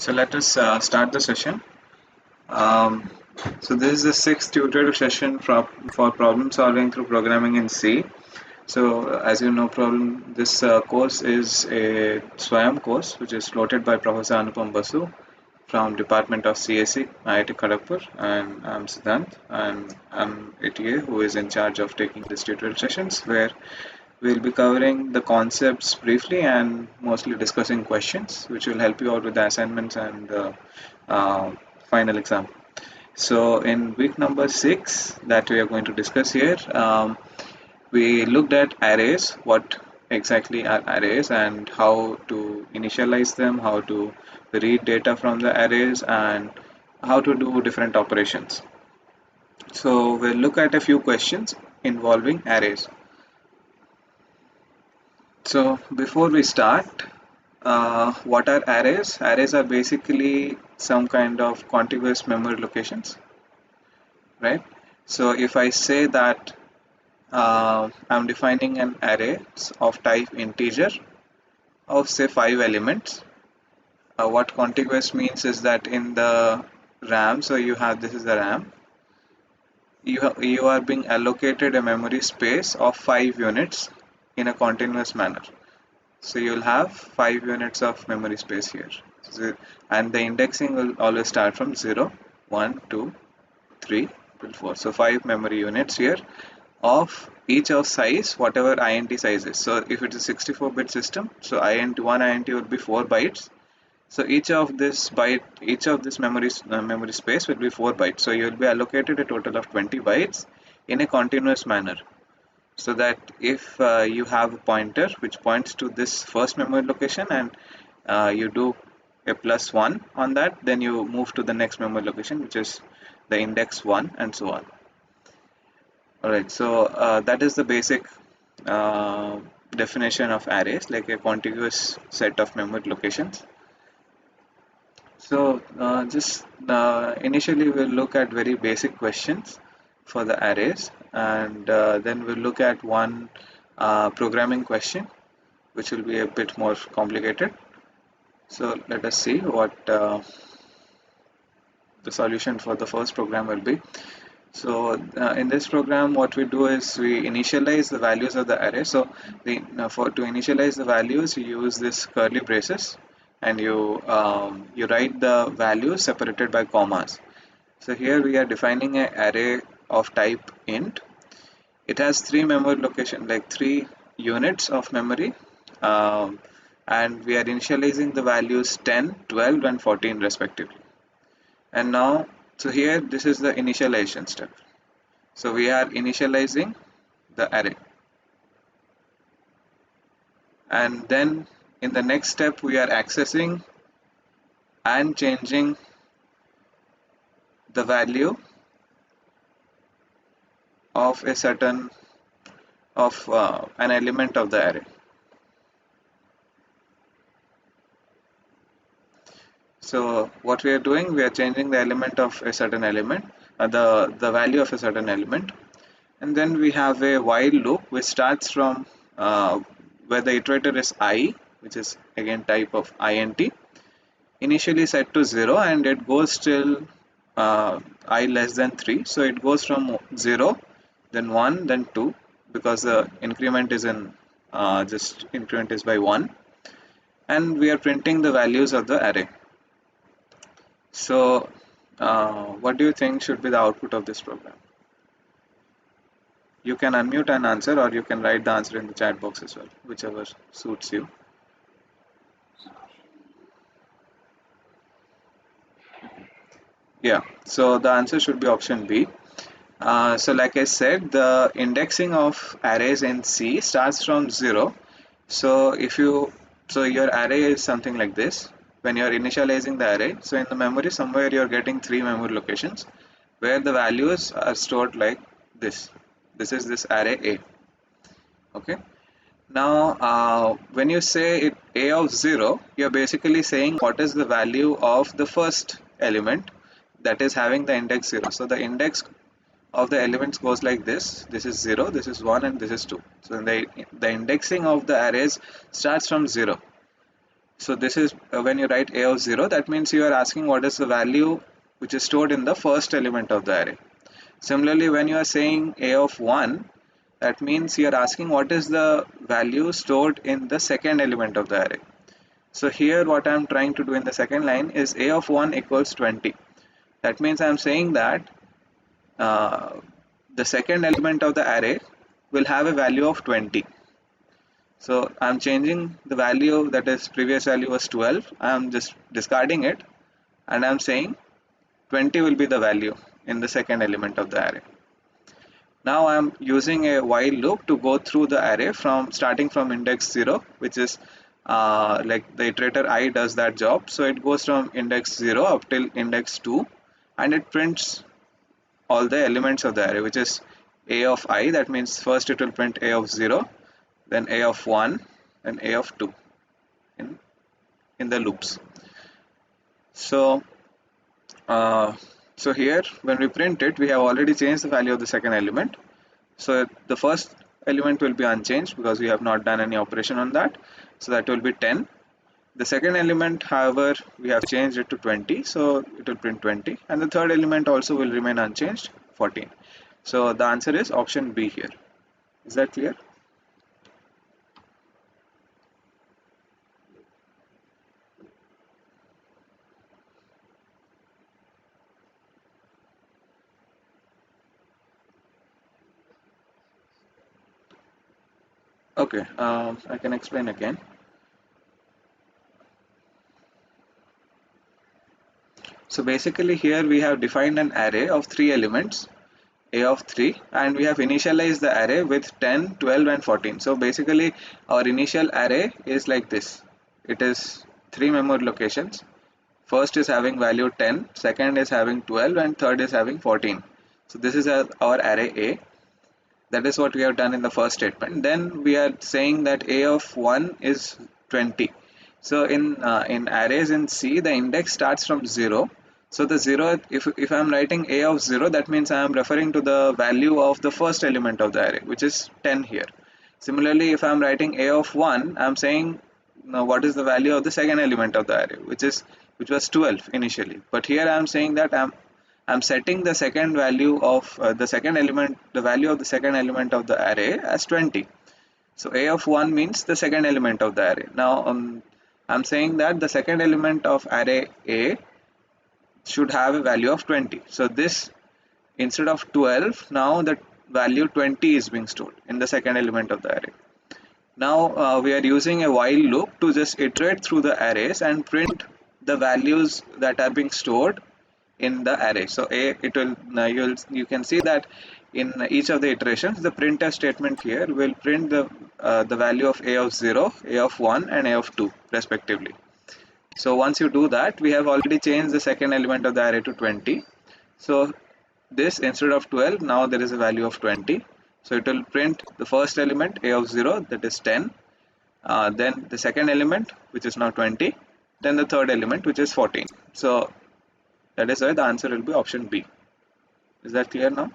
So let us start the session. Um, so this is the sixth tutorial session for problem solving through programming in C. So as you know, this course is a SWAYAM course which is floated by Professor Anupam Basu from Department of CSE, IIT Kharagpur, and I'm Siddhant, and I'm ATA who is in charge of taking these tutorial sessions where we'll be covering the concepts briefly and mostly discussing questions, which will help you out with the assignments and the uh, final exam. So, in week number six, that we are going to discuss here, we looked at arrays, what exactly are arrays, and how to initialize them, how to read data from the arrays, and how to do different operations. So, we'll look at a few questions involving arrays. So before we start, what are arrays? Arrays are basically some kind of contiguous memory locations, right? So if I say that I'm defining an array of type integer of say 5 elements, what contiguous means is that in the RAM, so you have this is the RAM, you are being allocated a memory space of 5 units in a continuous manner. So you'll have 5 units of memory space here. And the indexing will always start from 0, 1, 2, 3 till 4. So 5 memory units here of each of size, whatever INT size is. So if it's a 64-bit system, so one INT will be 4 bytes. So each of this memory space will be 4 bytes. So you will be allocated a total of 20 bytes in a continuous manner, so that if you have a pointer which points to this first memory location and you do a +1 on that, then you move to the next memory location, which is the index 1, and so on. Alright, so that is the basic definition of arrays, like a contiguous set of memory locations. So just initially we'll look at very basic questions for the arrays, and then we'll look at one programming question which will be a bit more complicated. So let us see what the solution for the first program will be. So in this program, what we do is we initialize the values of the array. So to initialize the values, you use this curly braces, and you write the values separated by commas. So here we are defining an array of type int. It has 3 memory location, like 3 units of memory, and we are initializing the values 10, 12, and 14 respectively. And now, so here this is the initialization step. So we are initializing the array, and then in the next step we are accessing and changing the value of a certain of an element of the array. So what we are doing, we are changing the element of a certain element, the value of a certain element, and then we have a while loop which starts from where the iterator is I, which is again type of int, initially set to 0, and it goes till I less than 3. So it goes from 0, then 1, then 2, because the increment is in just increment is by 1, and we are printing the values of the array. So what do you think should be the output of this program? You can unmute and answer, or you can write the answer in the chat box as well, whichever suits you. Yeah, so the answer should be option B. So like I said, the indexing of arrays in C starts from 0. So your array is something like this. When you are initializing the array, so in the memory somewhere you are getting 3 memory locations where the values are stored like this. This is this array A. Okay. Now when you say A of 0, you are basically saying what is the value of the first element that is having the index 0. So the index of the elements goes like this. This is 0, this is 1, and this is 2. So the indexing of the arrays starts from 0. So this is when you write a of 0, that means you are asking what is the value which is stored in the first element of the array. Similarly, when you are saying a of 1, that means you are asking what is the value stored in the second element of the array. So here what I am trying to do in the second line is a of 1 equals 20. That means I am saying that uh, the second element of the array will have a value of 20. So I'm changing the value, that is previous value was 12. I'm just discarding it and I'm saying 20 will be the value in the second element of the array. Now I'm using a while loop to go through the array from starting from index 0, which is like the iterator I does that job. So it goes from index 0 up till index 2 and it prints all the elements of the array, which is a of I. That means first it will print a of 0, then a of 1 and a of 2 in, in the loops. So so here when we print it, we have already changed the value of the second element. So the first element will be unchanged because we have not done any operation on that. So that will be 10. The second element, however, we have changed it to 20, so it will print 20. And the third element also will remain unchanged, 14. So the answer is option B here. Is that clear? Okay, I can explain again. So basically here we have defined an array of 3 elements, a of 3, and we have initialized the array with 10, 12 and 14. So basically our initial array is like this. It is 3 memory locations. First is having value 10, second is having 12 and third is having 14. So this is our array A. That is what we have done in the first statement. Then we are saying that a of 1 is 20. So in arrays in C, the index starts from 0. So the 0, if I am writing a of 0, that means I am referring to the value of the first element of the array, which is 10 here. Similarly, if I am writing a of 1, I am saying now what is the value of the second element of the array, which was 12 initially. But here I am saying that I'm setting the second value of the second element, the value of the second element of the array as 20. So a of 1 means the second element of the array. Now I'm saying that the second element of array A should have a value of 20. So this, instead of 12, now the value 20 is being stored in the second element of the array. Now we are using a while loop to just iterate through the arrays and print the values that are being stored in the array. So it will you can see that in each of the iterations, the printf statement here will print the value of a of 0, a of 1 and a of 2 respectively. So once you do that, we have already changed the second element of the array to 20. So this, instead of 12, now there is a value of 20. So it will print the first element a of 0, that is 10, then the second element, which is now 20, then the third element, which is 14. So that is why the answer will be option B. Is that clear now?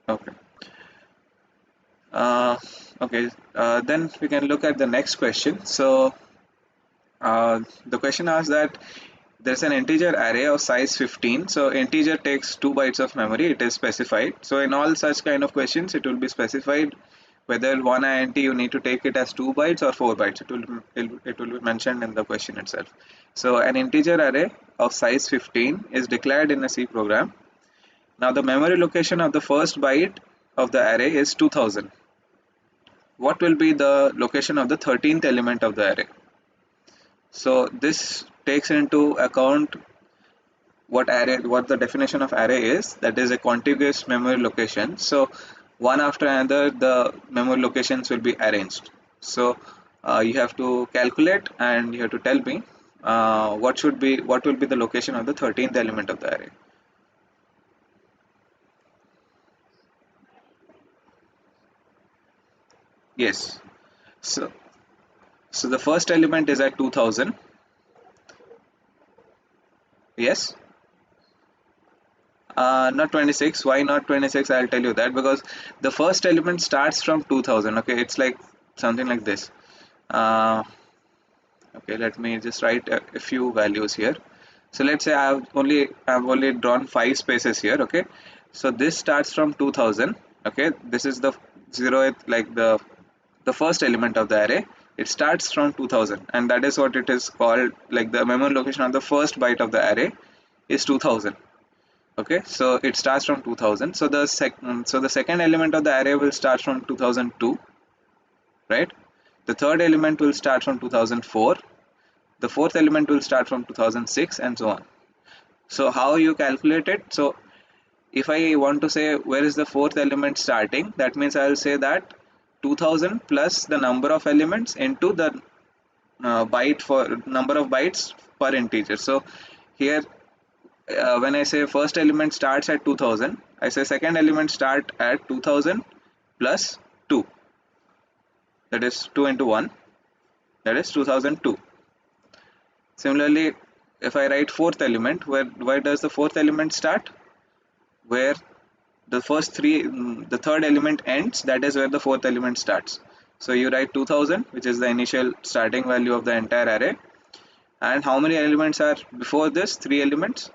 Okay. Uh, okay. Then we can look at the next question. So the question asks that there's an integer array of size 15. So integer takes 2 bytes of memory. It is specified. So in all such kind of questions, it will be specified whether one int you need to take it as 2 bytes or 4 bytes. It will be mentioned in the question itself. So an integer array of size 15 is declared in a C program. Now the memory location of the first byte of the array is 2000. What will be the location of the 13th element of the array? So this takes into account what the definition of array is, that is a contiguous memory location. So one after another the memory locations will be arranged. So you have to calculate and you have to tell me what will be the location of the 13th element of the array. Yes. So the first element is at 2000. Yes. Not 26. Why not 26? I'll tell you that, because the first element starts from 2000. Okay, it's like something like this. Uh, okay, let me just write a few values here. So let's say I've only drawn 5 spaces here. Okay, so this starts from 2000. Okay, this is the zeroth, like the first element of the array. It starts from 2000, and that is what it is called, like the memory location of the first byte of the array is 2000. Okay, so it starts from 2000. So the second element of the array will start from 2002, right? The third element will start from 2004. The fourth element will start from 2006, and so on. So how you calculate it? So if I want to say where is the fourth element starting, that means I will say that 2000 plus the number of elements into the byte for number of bytes per integer. So here, when I say first element starts at 2000, I say second element start at 2000 plus 2, that is 2 into 1, that is 2002. Similarly, if I write fourth element, where does the fourth element start? Where the third element ends, that is where the fourth element starts. So you write 2000, which is the initial starting value of the entire array, and how many elements are before this? 3 elements.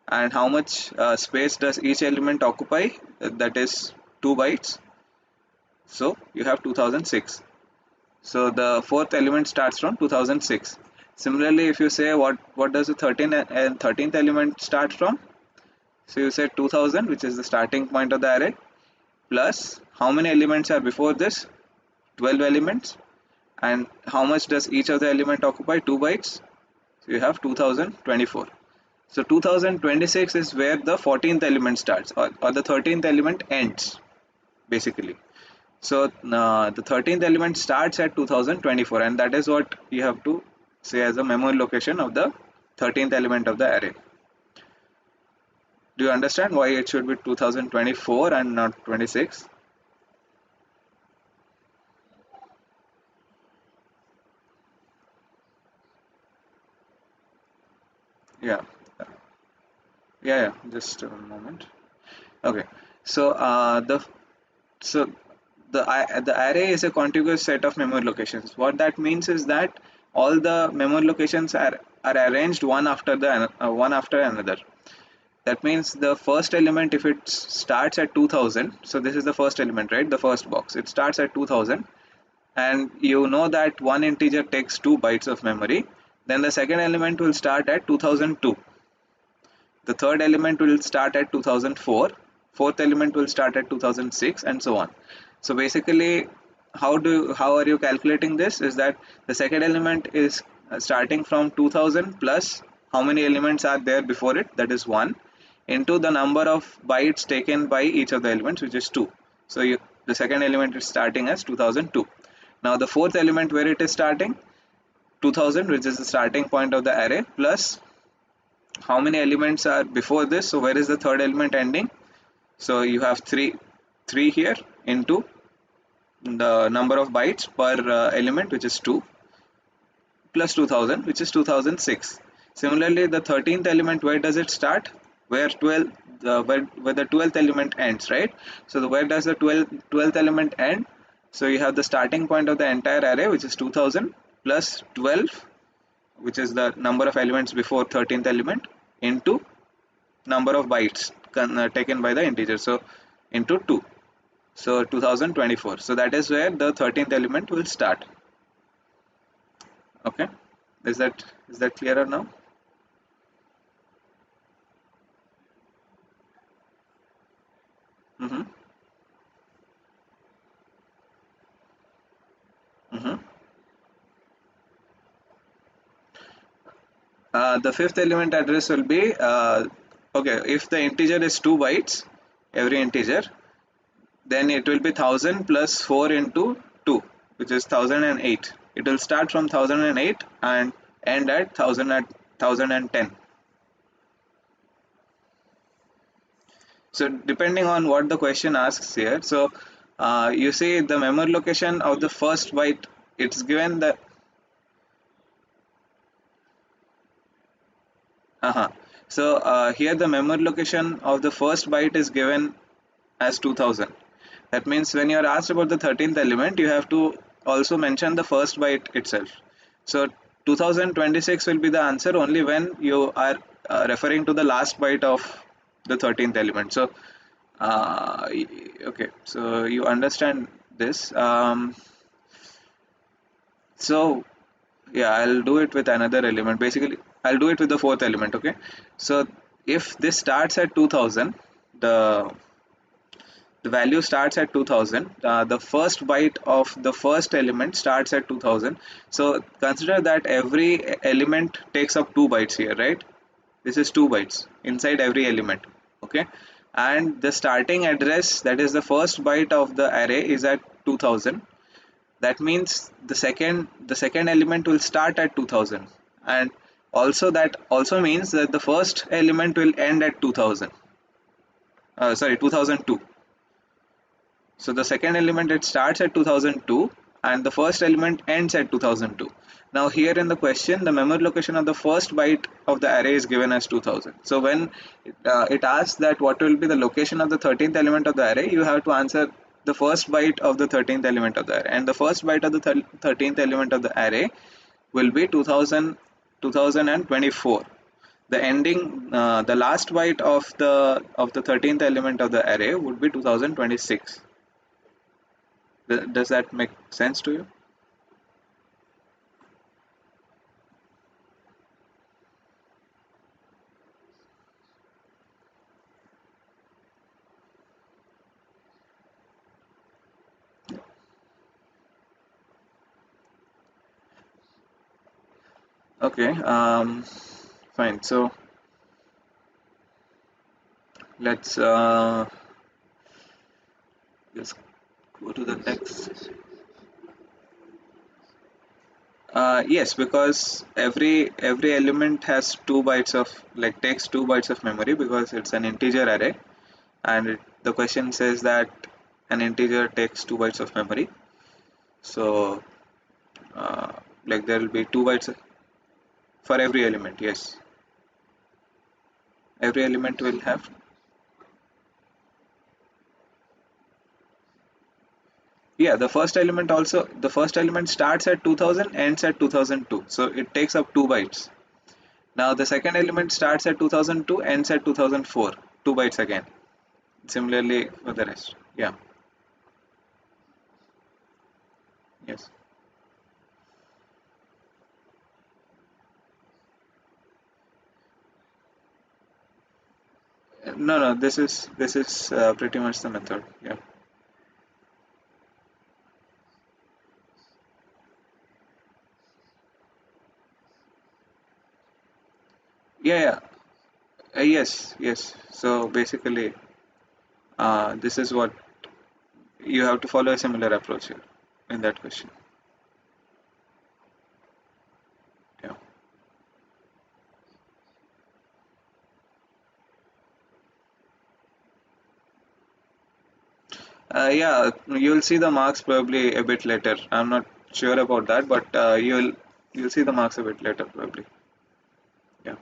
And how much space does each element occupy? That is 2 bytes. So you have 2006. So the fourth element starts from 2006. Similarly, if you say what does the 13th element start from? So you say 2000, which is the starting point of the array, plus how many elements are before this? 12 elements. And how much does each of the element occupy? 2 bytes. So you have 2024. So 2026 is where the 14th element starts, or the 13th element ends, basically. So the 13th element starts at 2024, and that is what you have to say as a memory location of the 13th element of the array. Do you understand why it should be 2024 and not 26? Yeah, yeah. Just a moment. Okay, so so the array is a contiguous set of memory locations. What that means is that all the memory locations are arranged one after another. That means the first element, if it starts at 2000, so this is the first element, right? The first box, it starts at 2000, and you know that one integer takes 2 bytes of memory. Then the second element will start at 2002. The third element will start at 2004. Fourth element will start at 2006, and so on. So basically, how are you calculating this? Is that the second element is starting from 2000 plus how many elements are there before it, that is 1, into the number of bytes taken by each of the elements, which is 2. So the second element is starting as 2002. Now the fourth element, where it is starting? 2000, which is the starting point of the array, plus how many elements are before this? So where is the third element ending? So you have 3 here into the number of bytes per element, which is 2, plus 2000, which is 2006. Similarly, the 13th element, where does it start? Where where the 12th element ends, right? So where does the 12th element end? So you have the starting point of the entire array, which is 2000, plus 12, which is the number of elements before 13th element, into number of bytes taken by the integer, so into 2, so 2024. So that is where the 13th element will start. Okay, is that clearer now? Mm-hmm. Mm-hmm. The fifth element address will be okay, if the integer is 2 bytes, every integer, then it will be 1000 plus 4 into 2, which is 1008. It will start from 1008 and end at 1010. So depending on what the question asks here, so you see the memory location of the first byte, it's given the So here the memory location of the first byte is given as 2000. That means when you are asked about the 13th element, you have to also mention the first byte itself. So 2026 will be the answer only when you are referring to the last byte of the 13th element. So okay, so you understand this. So yeah, I'll do it with another element. Basically, I'll do it with the fourth element. Okay, so if this starts at 2000, the the value starts at 2000. The first byte of the first element starts at 2000. So consider that every element takes up 2 bytes here, right? This is 2 bytes inside every element. Okay, and the starting address, that is the first byte of the array, is at 2000. That means the second element will start at 2000, and also that also means that the first element will end at 2000. Sorry, 2002. So the second element, it starts at 2002 and the first element ends at 2002. Now here in the question, the memory location of the first byte of the array is given as 2000. So when it asks that what will be the location of the 13th element of the array, you have to answer the first byte of the 13th element of the array. And the first byte of the 13th element of the array will be 2000, 2024. The ending, the last byte of the 13th element of the array would be 2026. Does that make sense to you? Okay, fine. So let's just go to the next. Yes, because every element has 2 bytes of, like, takes 2 bytes of memory because it's an integer array, and the question says that an integer takes 2 bytes of memory. So uh, like there will be 2 bytes for every element. Yes, every element will have. Yeah, the first element starts at 2000, ends at 2002. So it takes up 2 bytes. Now the second element starts at 2002, ends at 2004. 2 bytes again. Similarly for the rest. Yeah. Yes. No, no. This is pretty much the method. Yeah. Yeah. Yeah. Yes. Yes. So basically, this is what you have to follow, a similar approach here in that question. Yeah. Yeah, you'll see the marks probably a bit later. I'm not sure about that, but you'll see the marks a bit later probably. Yeah.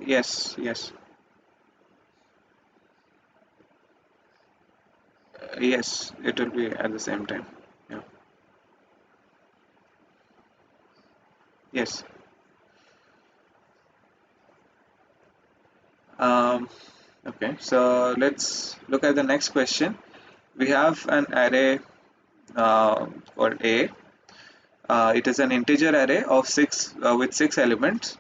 Yes, yes, yes. It will be at the same time. Yeah. Yes. Um, okay. So let's look at the next question. We have an array called A. It is an integer array of six with 6 elements,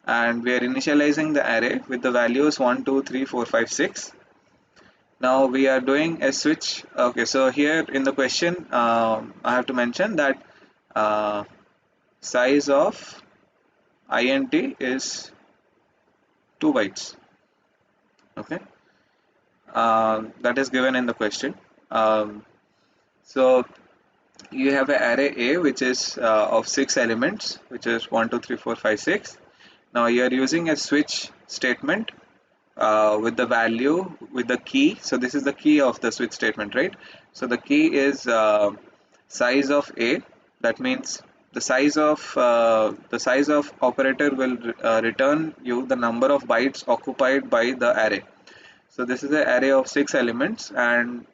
and we are initializing the array with the values 1, 2, 3, 4, 5, 6. Now we are doing a switch. Okay, so here in the question, I have to mention that uh, size of int is 2 bytes. Okay, that is given in the question. Um, so you have an array A which is of 6 elements, which is 1, 2, 3, 4, 5, 6. Now you are using a switch statement with the value, with the key. So this is the key of the switch statement, right? So the key is size of A. That means the size of operator will return you the number of bytes occupied by the array. So this is an array of 6 elements, and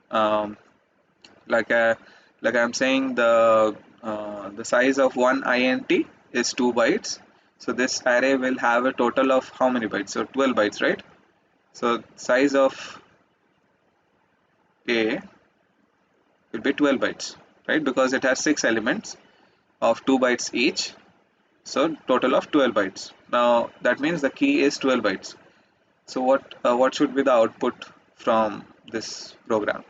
like a, like I'm saying, the size of one int is 2 bytes. So this array will have a total of how many bytes? So 12 bytes, right? So size of a will be 12 bytes, right? Because it has 6 elements of 2 bytes each. So total of 12 bytes. Now that means the key is 12 bytes. So what should be the output from this program?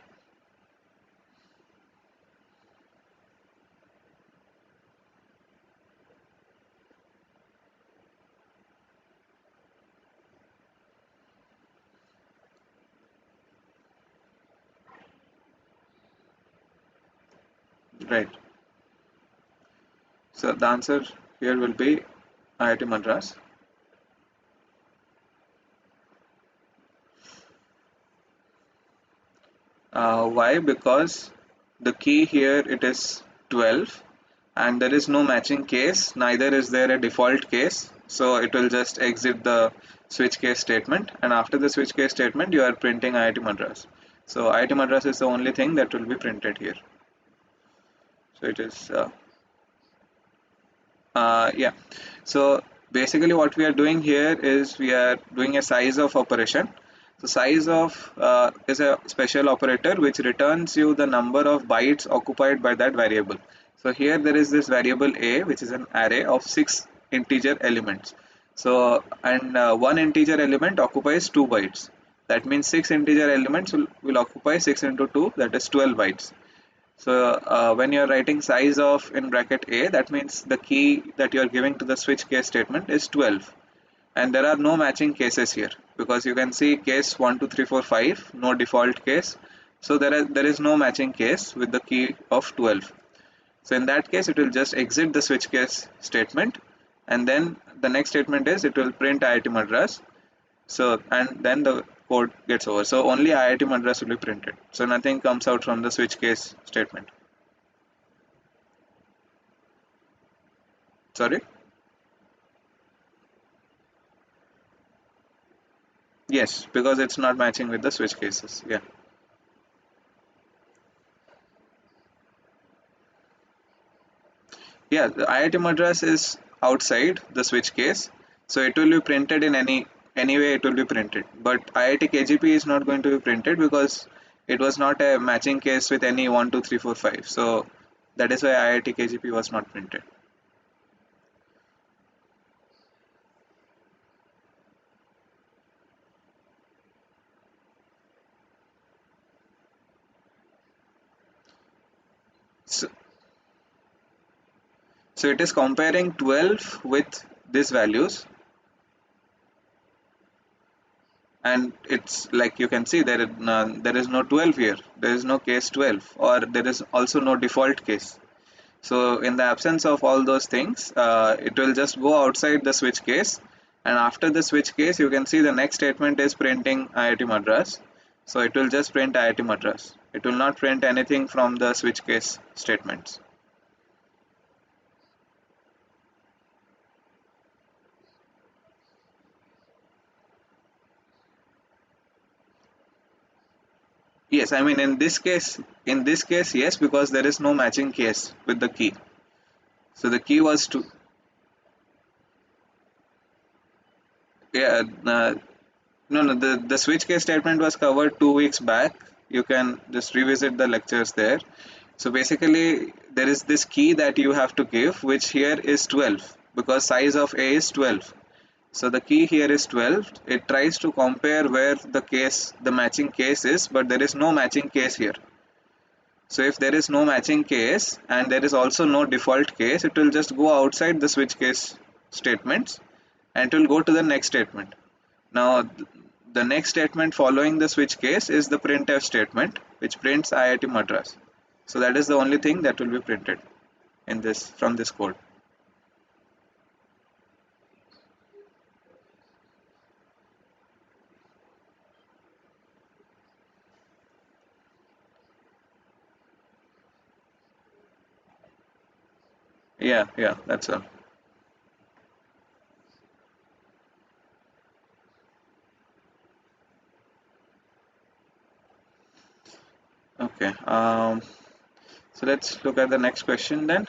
Right. So the answer here will be IIT Madras. Why? Because the key here it is 12, and there is no matching case, neither is there a default case. So it will just exit the switch case statement, and after the switch case statement you are printing IIT Madras. So IIT Madras is the only thing that will be printed here. So it is yeah. So basically what we are doing here is we are doing a size of operation. So size of is a special operator which returns you the number of bytes occupied by that variable. So here there is this variable a, which is an array of 6 integer elements. So and one integer element occupies 2 bytes. That means 6 integer elements will occupy 6 into 2, that is 12 bytes. So when you're writing size of in bracket a, that means the key that you're giving to the switch case statement is 12. And there are no matching cases here, because you can see case 1, 2, 3, 4, 5, no default case. So there is no matching case with the key of 12. So in that case, it will just exit the switch case statement, and then the next statement is it will print IIT Madras. So and then the code gets over. So only IIT Madras will be printed. So nothing comes out from the switch case statement. Sorry? Yes, because it's not matching with the switch cases. Yeah. Yeah, the IIT Madras is outside the switch case. So it will be printed in any way it will be printed. But IIT KGP is not going to be printed because it was not a matching case with any 1, 2, 3, 4, 5. So that is why IIT KGP was not printed. So, so it is comparing 12 with these values, and it's like you can see there is no 12 here. There is no case 12, or there is also no default case. So in the absence of all those things, it will just go outside the switch case, and after the switch case you can see the next statement is printing IIT Madras. So it will just print IIT Madras. It will not print anything from the switch case statements. Yes, I mean in this case, yes, because there is no matching case with the key. So the key was to, yeah, no, no, the switch case statement was covered 2 weeks back. You can just revisit the lectures there. So basically, there is this key that you have to give, which here is 12, because size of A is 12. So the key here is 12. It tries to compare where the matching case is, but there is no matching case here. So if there is no matching case and there is also no default case, it will just go outside the switch case statements and it will go to the next statement. Now the next statement following the switch case is the printf statement, which prints IIT Madras. So that is the only thing that will be printed in this from this code. Yeah, that's all. Okay. So let's look at the next question then.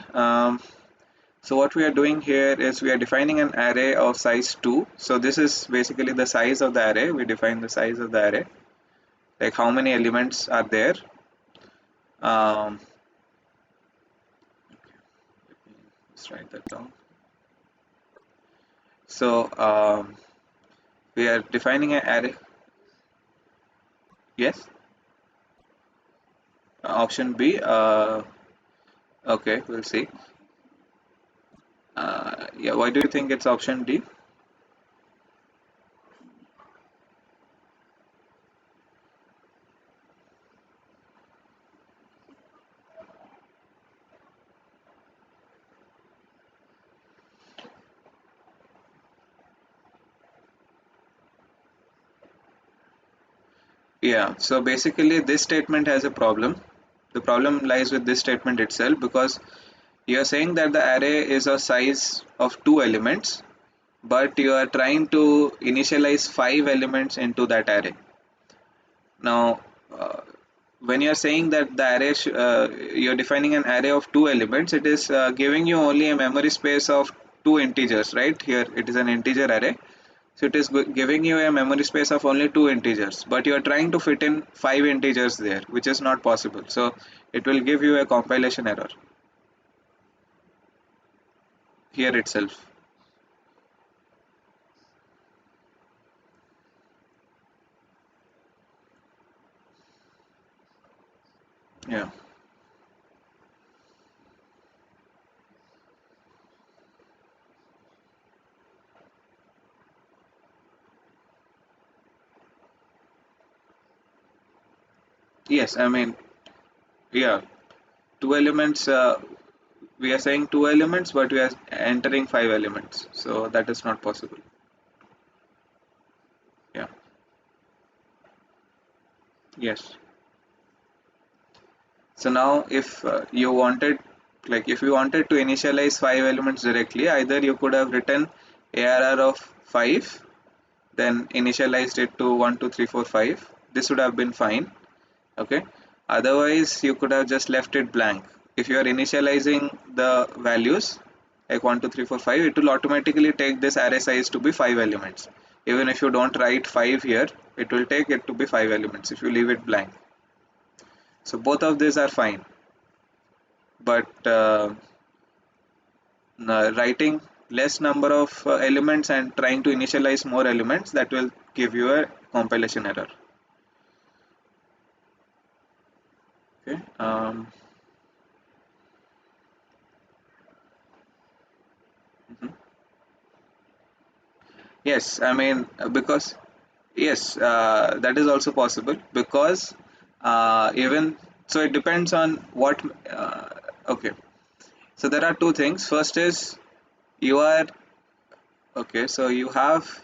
So what we are doing here is we are defining an array of size 2. So this is basically the size of the array. We define the size of the array, like how many elements are there. Um, let's write that down. So we are defining an array. Yes. Option B. Okay, we'll see. Yeah, why do you think it's option D? Yeah, so basically this statement has a problem. The problem lies with this statement itself because you are saying that the array is a size of two elements, but you are trying to initialize five elements into that array. Now, when you are saying that the array, you're defining an array of two elements, it is giving you only a memory space of two integers, right? Here it is an integer array. So it is giving you a memory space of only two integers, but you are trying to fit in five integers there, which is not possible. So it will give you a compilation error here itself. Yeah. Yes, I mean, yeah, two elements. We are saying two elements, but we are entering five elements. So that is not possible. Yeah. Yes. So now, if you wanted, like, if you wanted to initialize five elements directly, either you could have written ARR of five, then initialized it to 1 2 3 4 5. This would have been fine. Okay. Otherwise, you could have just left it blank. If you are initializing the values like 1 2 3 4 5, it will automatically take this array size to be five elements. Even if you don't write five here, it will take it to be five elements if you leave it blank. So both of these are fine, but writing less number of elements and trying to initialize more elements, that will give you a compilation error. Okay. Mhm. Yes, I mean, because yes, that is also possible because even so, it depends on what. Okay, so there are two things. First is you are okay, so you have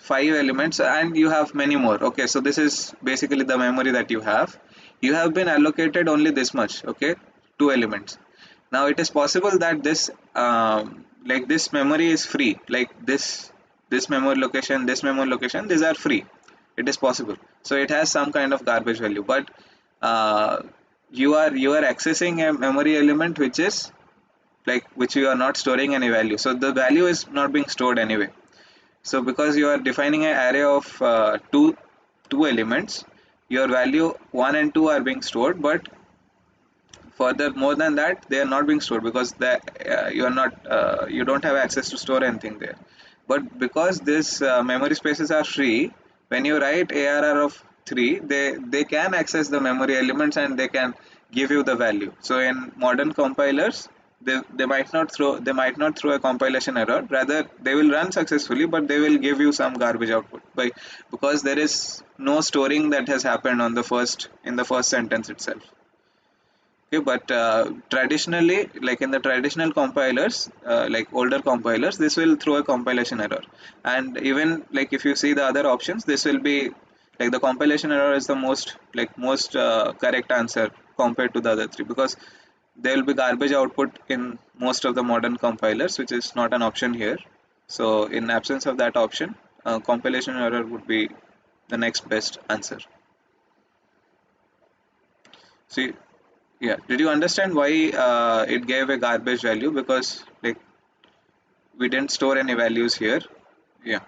five elements and you have many more. Okay, so this is basically the memory that you have been allocated only this much. Okay, two elements. Now it is possible that this like this memory is free, like this memory location, this memory location, these are free. It is possible, so it has some kind of garbage value, but uh, you are accessing a memory element which is like which you are not storing any value, so the value is not being stored anyway. So because you are defining an array of two elements, your value 1 and 2 are being stored, but further more than that they are not being stored because you are not you don't have access to store anything there. But because these memory spaces are free, when you write ARR of 3, they can access the memory elements and they can give you the value. So in modern compilers, they might not throw a compilation error, rather they will run successfully, but they will give you some garbage output because there is no storing that has happened on the first in the first sentence itself. Okay, but traditionally, like in the traditional compilers, like older compilers, this will throw a compilation error. And even like if you see the other options, this will be like the compilation error is the most correct answer compared to the other three, because there will be garbage output in most of the modern compilers, which is not an option here. So in absence of that option, compilation error would be the next best answer. See, yeah, did you understand why it gave a garbage value? Because like we didn't store any values here. Yeah.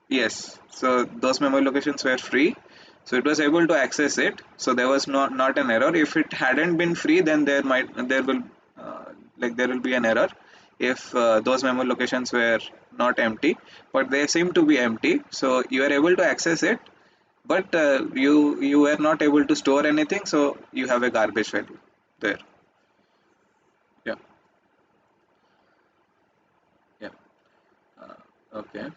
Yes, so those memory locations were free, so it was able to access it. So there was not an error. If it hadn't been free, then there will there will be an error if those memory locations were not empty. But they seem to be empty, so you are able to access it. But you were not able to store anything, so you have a garbage value there. Yeah, yeah. Okay,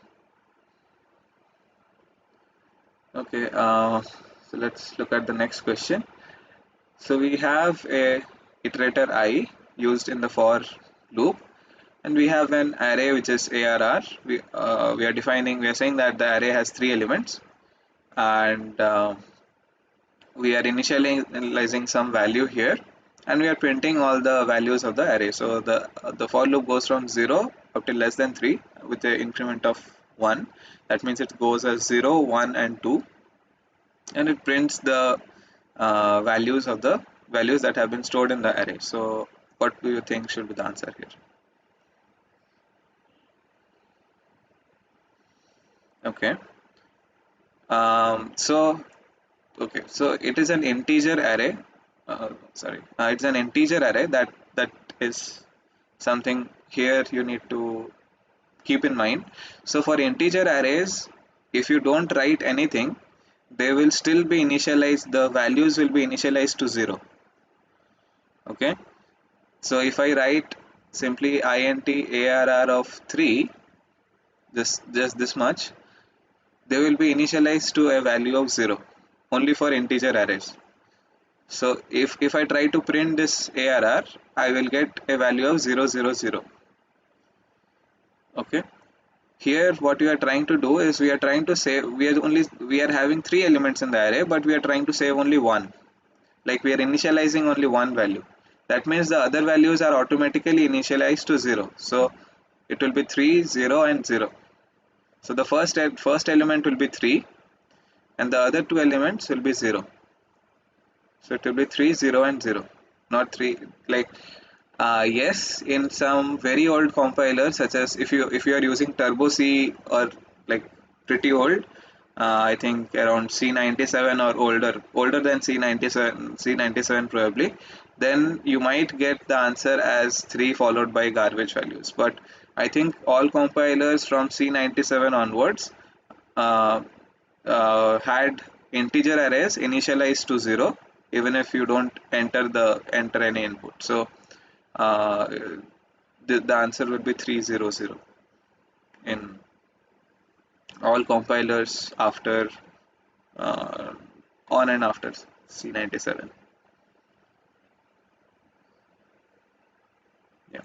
okay. So let's look at the next question. So we have a iterator I used in the for loop, and we have an array which is ARR. We are saying that the array has three elements, and we are initializing some value here, and we are printing all the values of the array. So the for loop goes from 0 up to less than 3 with an increment of 1. That means it goes as 0, 1, and 2, and it prints the values that have been stored in the array. So what do you think should be the answer here? Okay. So okay, so it is an integer array. It's an integer array that is something here you need to keep in mind. So for integer arrays, if you don't write anything, they will still be initialized. The values will be initialized to 0. Okay. So if I write simply int arr of 3, just this much, they will be initialized to a value of 0 only for integer arrays. So if I try to print this arr, I will get a value of 000. Okay. Here what we are trying to do is we are trying to save, we are having three elements in the array, but we are trying to save only one. Like we are initializing only one value. That means the other values are automatically initialized to 0. So it will be 3, 0, and 0. So the first element will be 3, and the other two elements will be 0. So it will be 3, 0, and 0, not 3. Like yes, in some very old compilers, such as if you are using Turbo C or like pretty old, I think around C97 or older than C97 probably, then you might get the answer as 3 followed by garbage values. But I think all compilers from C97 onwards uh, had integer arrays initialized to 0 even if you don't enter any input. So uh, the answer would be 300 in all compilers after uh, on and after C97. Yeah.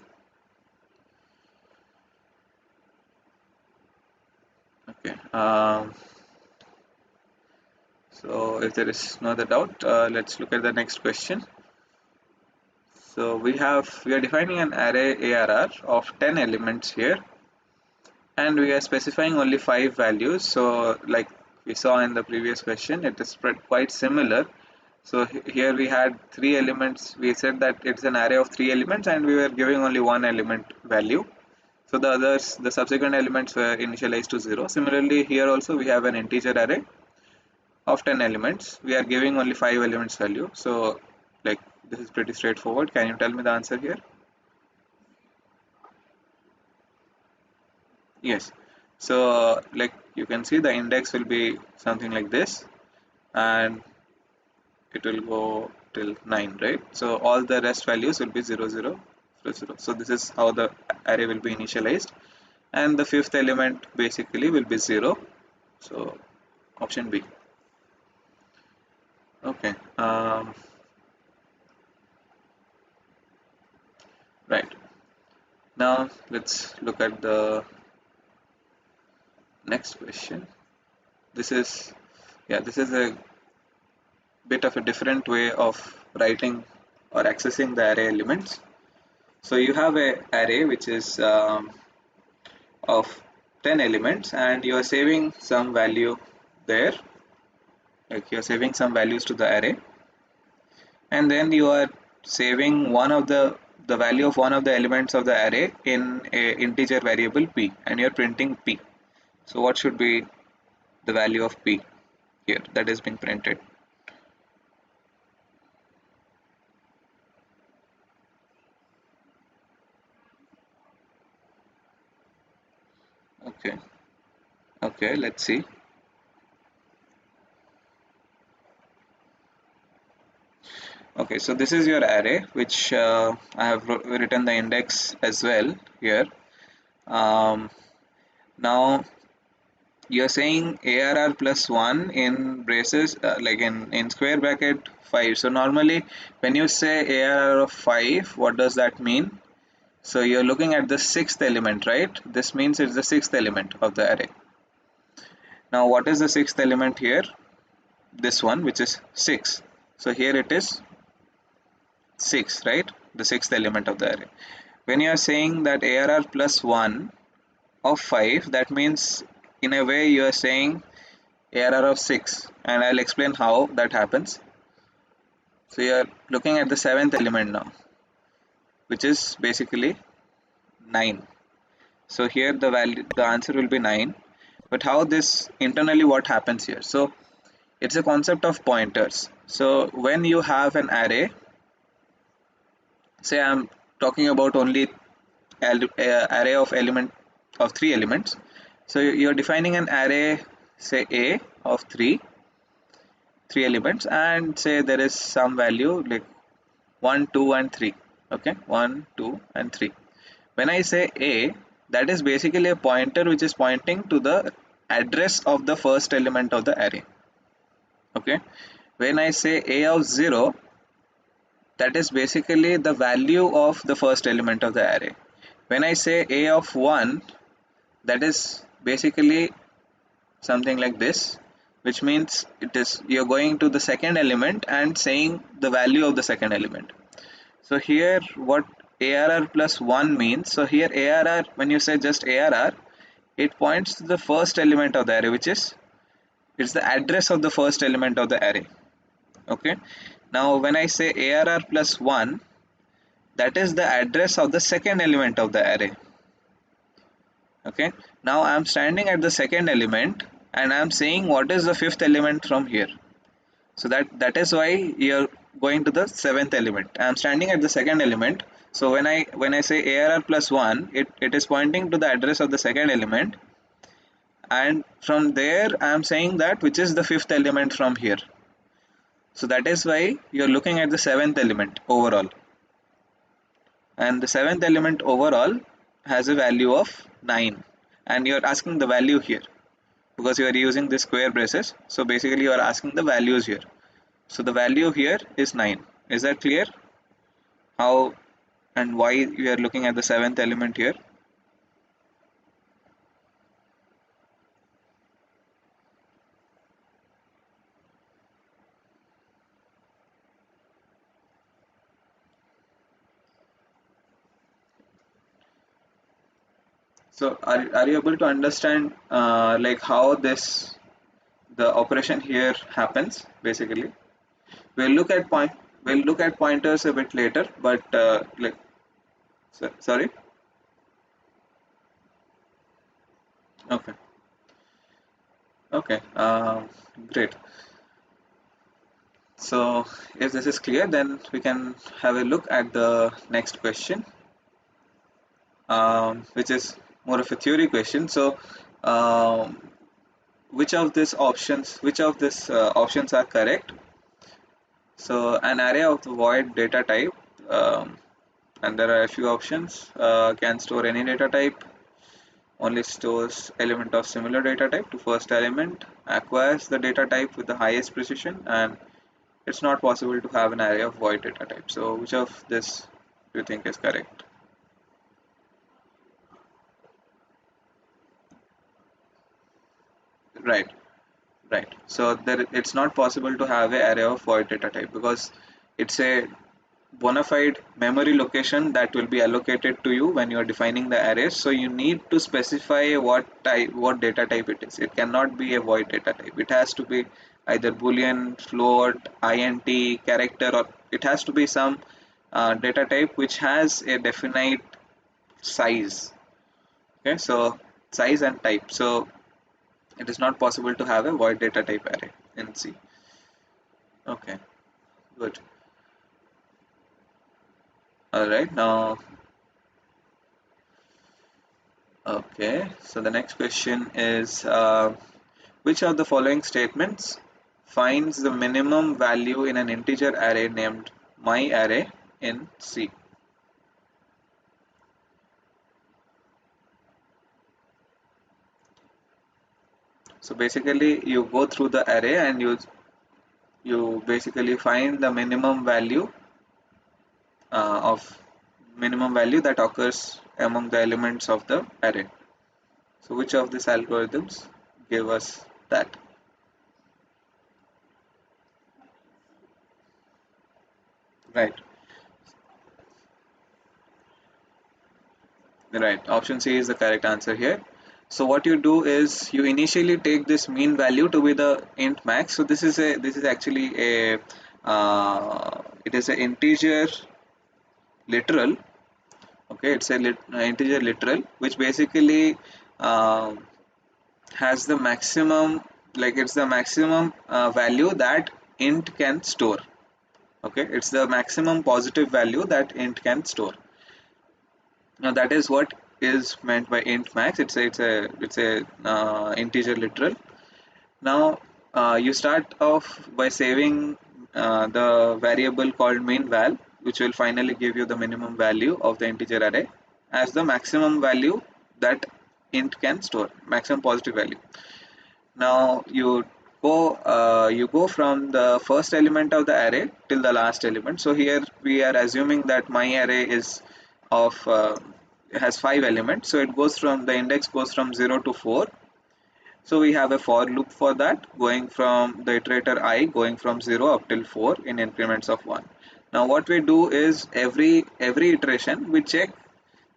Okay. So if there is no other doubt, let's look at the next question. So we are defining an array ARR of 10 elements here, and we are specifying only 5 values. So like we saw in the previous question, it is spread quite similar. So here we had 3 elements. We said that it's an array of 3 elements, and we were giving only one element value. So the subsequent elements were initialized to 0. Similarly, here also we have an integer array of 10 elements. We are giving only 5 elements value. So like this is pretty straightforward. Can you tell me the answer here? Yes. So like you can see the index will be something like this, and it will go till 9, right? So all the rest values will be 0, 0, 0, 0. So this is how the array will be initialized, and the fifth element basically will be 0. So option B. Okay. Right. Now let's look at the next question. This is, yeah, this is a bit of a different way of writing or accessing the array elements. So you have a array which is of 10 elements, and you are saving some value there, like you are saving some values to the array, and then you are saving one of the value of one of the elements of the array in a integer variable p, and you're printing p. So what should be the value of p here that is being printed? Okay, okay, let's see. Okay, so this is your array, which I have written the index as well here. um, Now you're saying ARR plus 1 in braces, like in square bracket 5. So normally when you say ARR of 5, what does that mean? So you're looking at the sixth element, right? This means it's the sixth element of the array. Now what is the sixth element here? This one, which is 6. So here it is 6, right? The sixth element of the array. When you are saying that ARR plus 1 of 5, that means in a way you are saying ARR of 6, and I'll explain how that happens. So you are looking at the seventh element now, which is basically 9. So here the answer will be 9. But how this internally what happens here? So it's a concept of pointers. So when you have an array, say I'm talking about only array of element of 3 elements. So you're defining an array, say A of 3 elements, and say there is some value like 1, 2 and 3. Okay, 1, 2 and 3. When I say A, that is basically a pointer which is pointing to the address of the first element of the array. Okay, when I say A of 0, that is basically the value of the first element of the array. When I say A of 1, that is basically something like this, which means it is you're going to the second element and saying the value of the second element. So here what ARR plus 1 means, so here ARR, when you say just ARR, it points to the first element of the array, which is it's the address of the first element of the array. Okay, now when I say ARR plus 1, that is the address of the second element of the array. Okay, now I'm standing at the second element and I'm saying what is the fifth element from here. So that is why you're going to the seventh element. I'm standing at the second element. So when I say ARR plus 1, it is pointing to the address of the second element, and from there I'm saying that which is the fifth element from here. So that is why you're looking at the seventh element overall, and the seventh element overall has a value of 9, and you're asking the value here because you are using the square braces. So basically you are asking the values here. So the value here is 9. Is that clear? How and why we are looking at the seventh element here? So are you able to understand like how the operation here happens basically? We'll look at pointers a bit later, but like sorry. Okay, okay, great. So if this is clear, then we can have a look at the next question, which is more of a theory question. So um, which of these options are correct? So an array of the void data type, um, and there are a few options, can store any data type, only stores element of similar data type to first element, acquires the data type with the highest precision, and it's not possible to have an array of void data type. So which of this do you think is correct? Right. right? So there, it's not possible to have a array of void data type because it's a bona fide memory location that will be allocated to you when you are defining the arrays. So you need to specify what type, what data type it is. It cannot be a void data type. It has to be either boolean, float, int, character, or it has to be some data type which has a definite size. Okay, so size and type. So it is not possible to have a void data type array in C. Okay, good. All right, now, okay, so the next question is which of the following statements finds the minimum value in an integer array named myArray in C? So basically you go through the array and you basically find the of minimum value that occurs among the elements of the array. So which of these algorithms give us that? Right, right. Option C is the correct answer here. So what you do is you initially take this mean value to be the int max. So this is actually a it is an integer literal. Okay, it's a integer literal which basically uh, has the maximum, like it's the maximum value that int can store. Okay, it's the maximum positive value that int can store. Now that is what is meant by int max. It's a integer literal. Now you start off by saving the variable called min val, which will finally give you the minimum value of the integer array as the maximum value that int can store, maximum positive value. Now you go from the first element of the array till the last element. So here we are assuming that my array is of has 5 elements. So it goes from the index goes from 0 to 4. So we have a for loop for that, going from the iterator I going from 0 up till 4 in increments of 1. Now what we do is every iteration we check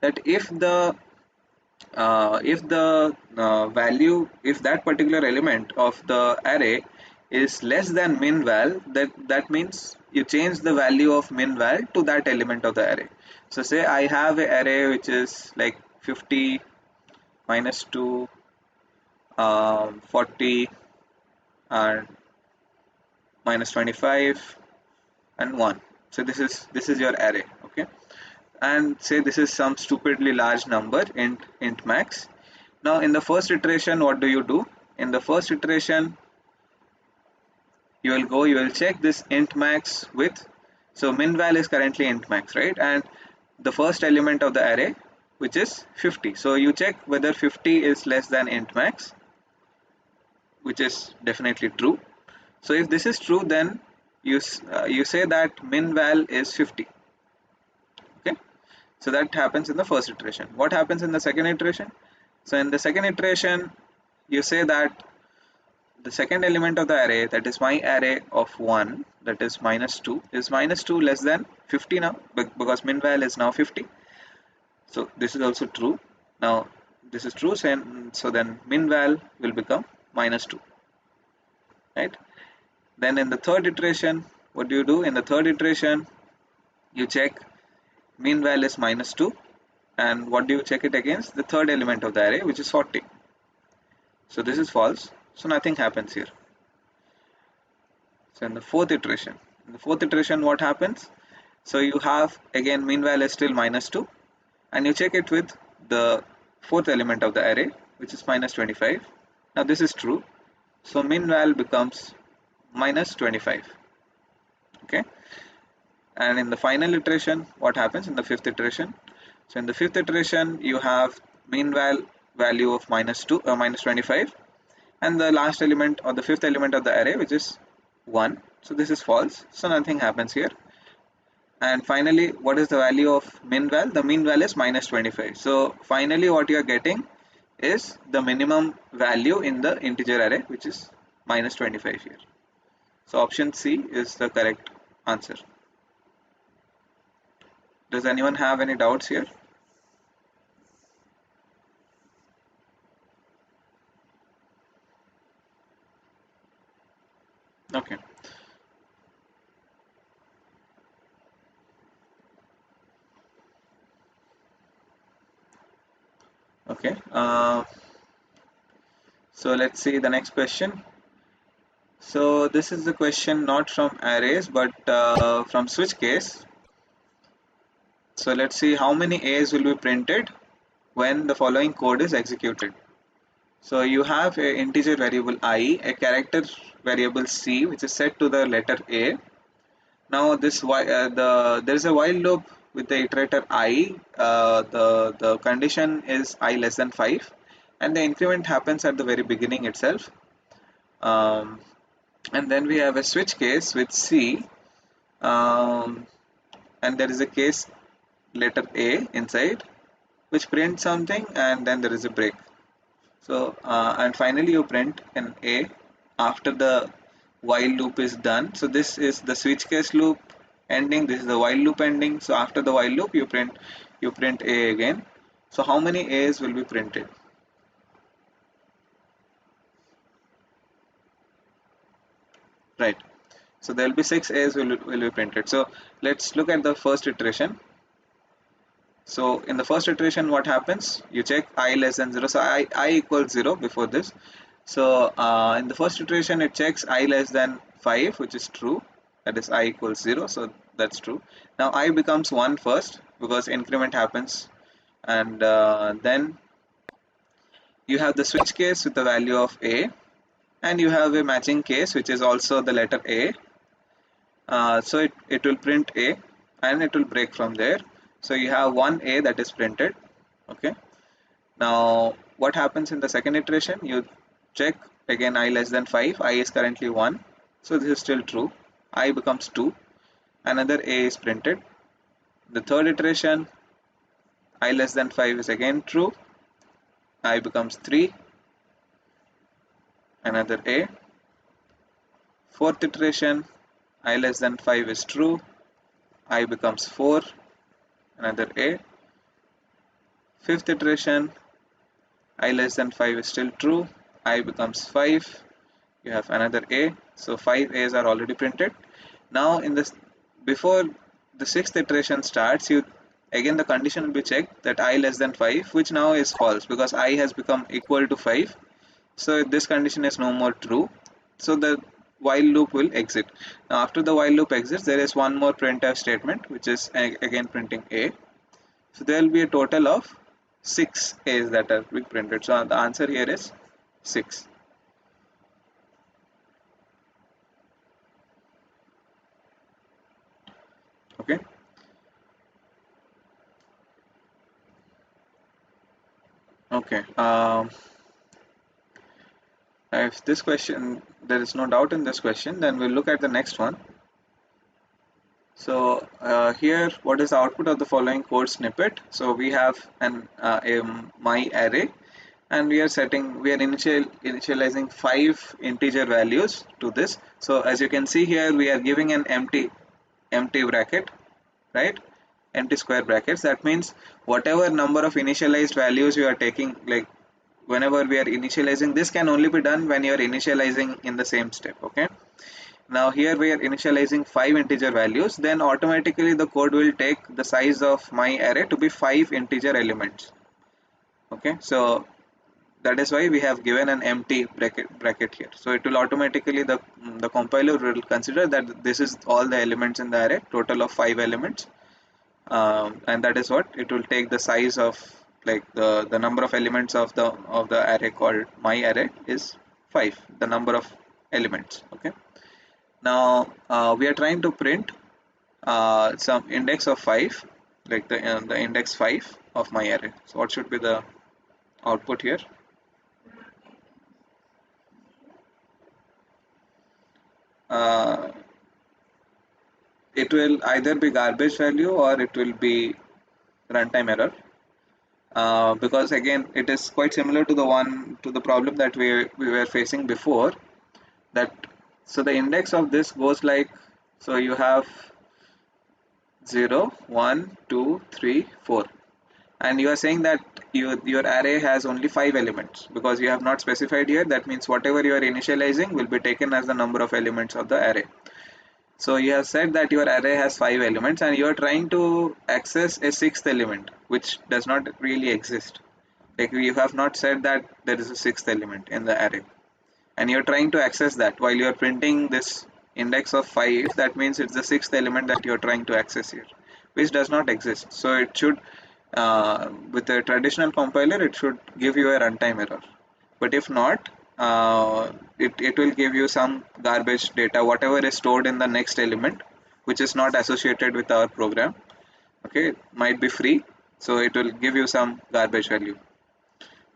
that if the value, if that particular element of the array is less than min val, that means you change the value of min val to that element of the array. So say I have an array which is like 50 minus 2, 40 and minus 25 and 1. So this is your array. Okay, and say this is some stupidly large number, int max. Now in the first iteration, what do you do? In the first iteration, you will check this int max with, so min val is currently int max, right? And the first element of the array, which is 50. So you check whether 50 is less than int max, which is definitely true. So if this is true, then you say that min val is 50. Okay, so that happens in the first iteration. What happens in the second iteration? So in the second iteration, you say that the second element of the array, that is my array of 1, that is minus 2, is minus 2 less than 50 now, because min val is now 50. So this is also true. Now this is true, so then min val will become minus 2, right? Then in the third iteration, what do you do? In the third iteration, you check min val is minus 2, and what do you check it against? The third element of the array, which is 40. So this is false, so nothing happens here. So in the fourth iteration, what happens? So you have again min val is still minus 2, and you check it with the fourth element of the array, which is minus 25. Now this is true, so min val becomes minus 25. Okay, and in the final iteration, what happens in the fifth iteration? So in the fifth iteration, you have min value of minus 25, and the last element or the fifth element of the array, which is 1. So this is false, so nothing happens here. And finally, what is the value of min val? The min val is minus 25. So finally what you are getting is the minimum value in the integer array, which is minus 25 here. So option C is the correct answer. Does anyone have any doubts here? Okay. Okay. So let's see the next question. So this is the question not from arrays but from switch case. So let's see how many A's will be printed when the following code is executed. So you have a integer variable I, a character variable C, which is set to the letter A. Now there is a while loop with the iterator I. The condition is I less than 5, and the increment happens at the very beginning itself. Um, and then we have a switch case with C, um, and there is a case letter A inside, which prints something, and then there is a break. So and finally you print an A after the while loop is done. So this is the switch case loop ending, this is the while loop ending. So after the while loop you print A again. So how many A's will be printed? Right. So there will be 6 A's will be printed. So let's look at the first iteration. So in the first iteration, what happens? You check I less than 0. So I equals 0 before this. So in the first iteration, it checks I less than 5, which is true. That is I equals 0. So that's true. Now I becomes 1 first because increment happens. And then you have the switch case with the value of A. And you have a matching case, which is also the letter A. So it will print A and it will break from there. So you have one A that is printed. Okay. Now what happens in the second iteration? You check again I less than 5. I is currently 1. So this is still true. I becomes 2. Another A is printed. The third iteration, I less than 5 is again true. I becomes 3. Another A. Fourth iteration, I less than 5 is true. I becomes 4. Another A. Fifth iteration, I less than 5 is still true. I becomes 5. You have another A. So 5 A's are already printed. Now in this, before the sixth iteration starts, you again the condition will be checked that I less than 5, which now is false because I has become equal to 5. So this condition is no more true. So the while loop will exit. Now after the while loop exits, there is one more printf statement, which is again printing A. So there will be a total of 6 A's that are being printed. So the answer here is 6. Okay. Okay. If this question, there is no doubt in this question, then we'll look at the next one. So here, what is the output of the following code snippet? So we have a my array, and we are initializing 5 integer values to this. So as you can see here, we are giving an empty bracket, right? Empty square brackets. That means whatever number of initialized values you are taking, like whenever we are initializing, this can only be done when you are initializing in the same step. Okay. Now here we are initializing 5 integer values, then automatically the code will take the size of my array to be 5 integer elements. Okay, so that is why we have given an empty bracket here. So it will automatically, the compiler will consider that this is all the elements in the array, total of 5 elements, and that is what it will take the size of, like the number of elements of the array called my array is 5, the number of elements. Okay. Now we are trying to print some index of 5, like the index 5 of my array. So what should be the output here? It will either be garbage value or it will be runtime error. Because again, it is quite similar to the problem that we were facing before. that. So the index of this goes like, so you have 0, 1, 2, 3, 4, and you are saying that your array has only 5 elements because you have not specified here. That means whatever you are initializing will be taken as the number of elements of the array. So you have said that your array has 5 elements and you are trying to access a sixth element which does not really exist. Like you have not said that there is a sixth element in the array, and you're trying to access that while you're printing this index of 5. That means it's the sixth element that you're trying to access here, which does not exist. So it should, with a traditional compiler, it should give you a runtime error. But if not, it will give you some garbage data, whatever is stored in the next element, which is not associated with our program. Okay, might be free, so it will give you some garbage value.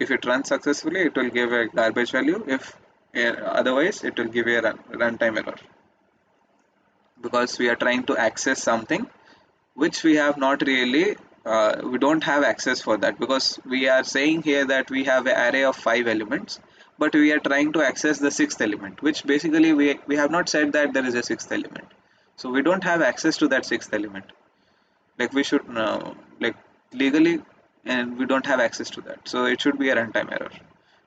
If it runs successfully, it will give a garbage value. If otherwise, it will give you a runtime error, because we are trying to access something which we have not really, we don't have access for that, because we are saying here that we have an array of 5 elements, but we are trying to access the sixth element, which basically we have not said that there is a sixth element. So we don't have access to that sixth element. Like we should, like legally, and we don't have access to that. So it should be a runtime error.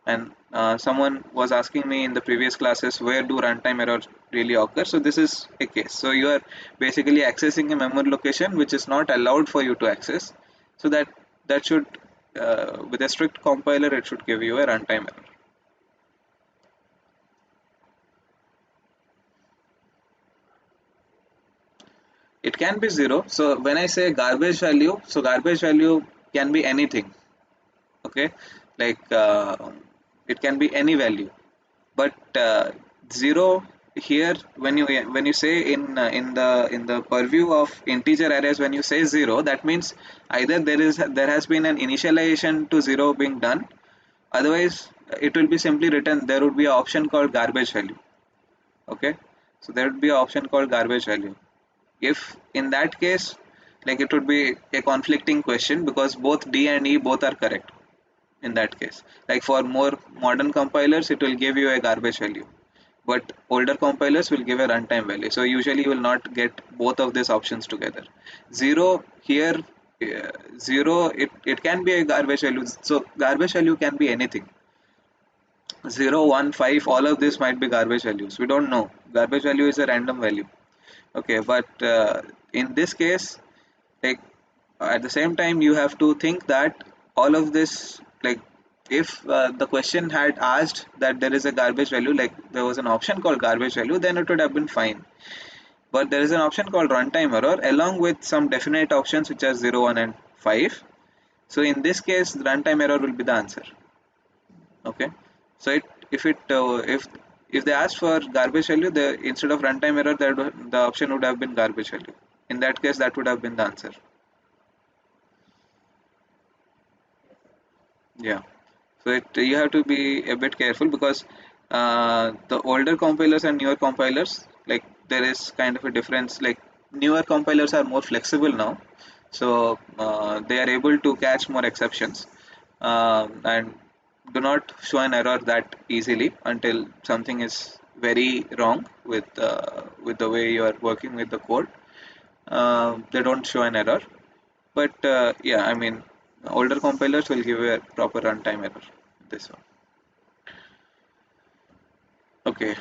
And someone was asking me in the previous classes, where do runtime errors really occur? So this is a case. So you are basically accessing a memory location which is not allowed for you to access. So that should, with a strict compiler, it should give you a runtime error. It can be 0. So when I say garbage value, so garbage value can be anything. Okay, like it can be any value, but 0 here, when you say in the purview of integer arrays, when you say 0, that means either there has been an initialization to 0 being done, otherwise it will be simply written, there would be an option called garbage value. Okay, so there would be an option called garbage value. If in that case, like it would be a conflicting question, because both D and E both are correct in that case. Like for more modern compilers, it will give you a garbage value, but older compilers will give a runtime value. So usually you will not get both of these options together. 0 here, 0, it can be a garbage value. So garbage value can be anything. 0, 1, 5, all of this might be garbage values. We don't know. Garbage value is a random value. Okay, but in this case, like at the same time, you have to think that all of this, like if the question had asked that there is a garbage value, like there was an option called garbage value, then it would have been fine. But there is an option called runtime error along with some definite options which are 0, 1, and 5. So in this case, the runtime error will be the answer. Okay, so if they asked for garbage value, the instead of runtime error, the option would have been garbage value. In that case, that would have been the answer. Yeah. So you have to be a bit careful, because the older compilers and newer compilers, like there is kind of a difference. Like newer compilers are more flexible now, so they are able to catch more exceptions, and do not show an error that easily until something is very wrong with the way you are working with the code. They don't show an error, but yeah, I mean, older compilers will give a proper runtime error. This one. Okay,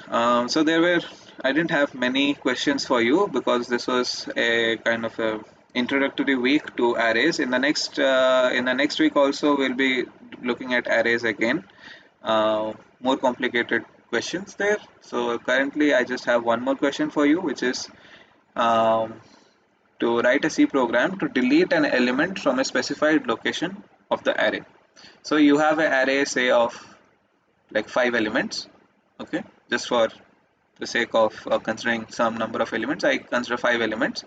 so I didn't have many questions for you, because this was a kind of a introductory week to arrays. In the next week also, we'll be looking at arrays again, more complicated questions there. So currently, I just have one more question for you, which is um, to write a C program to delete an element from a specified location of the array. So you have an array, say, of like 5 elements. Okay, just for the sake of considering some number of elements, I consider 5 elements,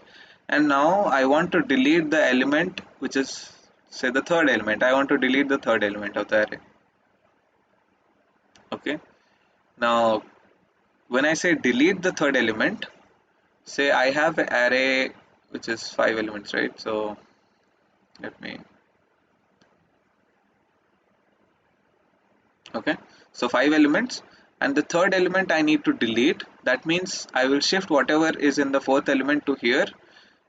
and now I want to delete the element which is, say, the third element. I want to delete the third element of the array. Okay, now when I say delete the third element, say I have an array which is 5 elements, right? So let me, okay, so 5 elements, and the third element I need to delete. That means I will shift whatever is in the fourth element to here.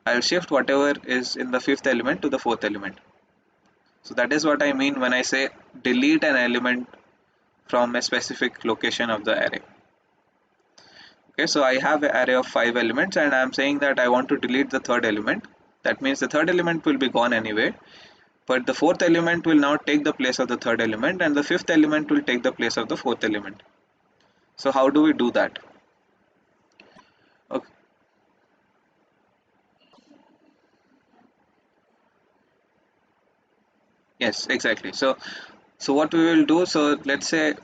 I'll shift whatever is in the fifth element to the fourth element. So that is what I mean when I say delete an element from a specific location of the array. Okay, so I have an array of 5 elements and I'm saying that I want to delete the third element. That means the third element will be gone anyway, but the fourth element will now take the place of the third element and the fifth element will take the place of the fourth element. So how do we do that? Okay. Yes, exactly. So what we will do, so let's say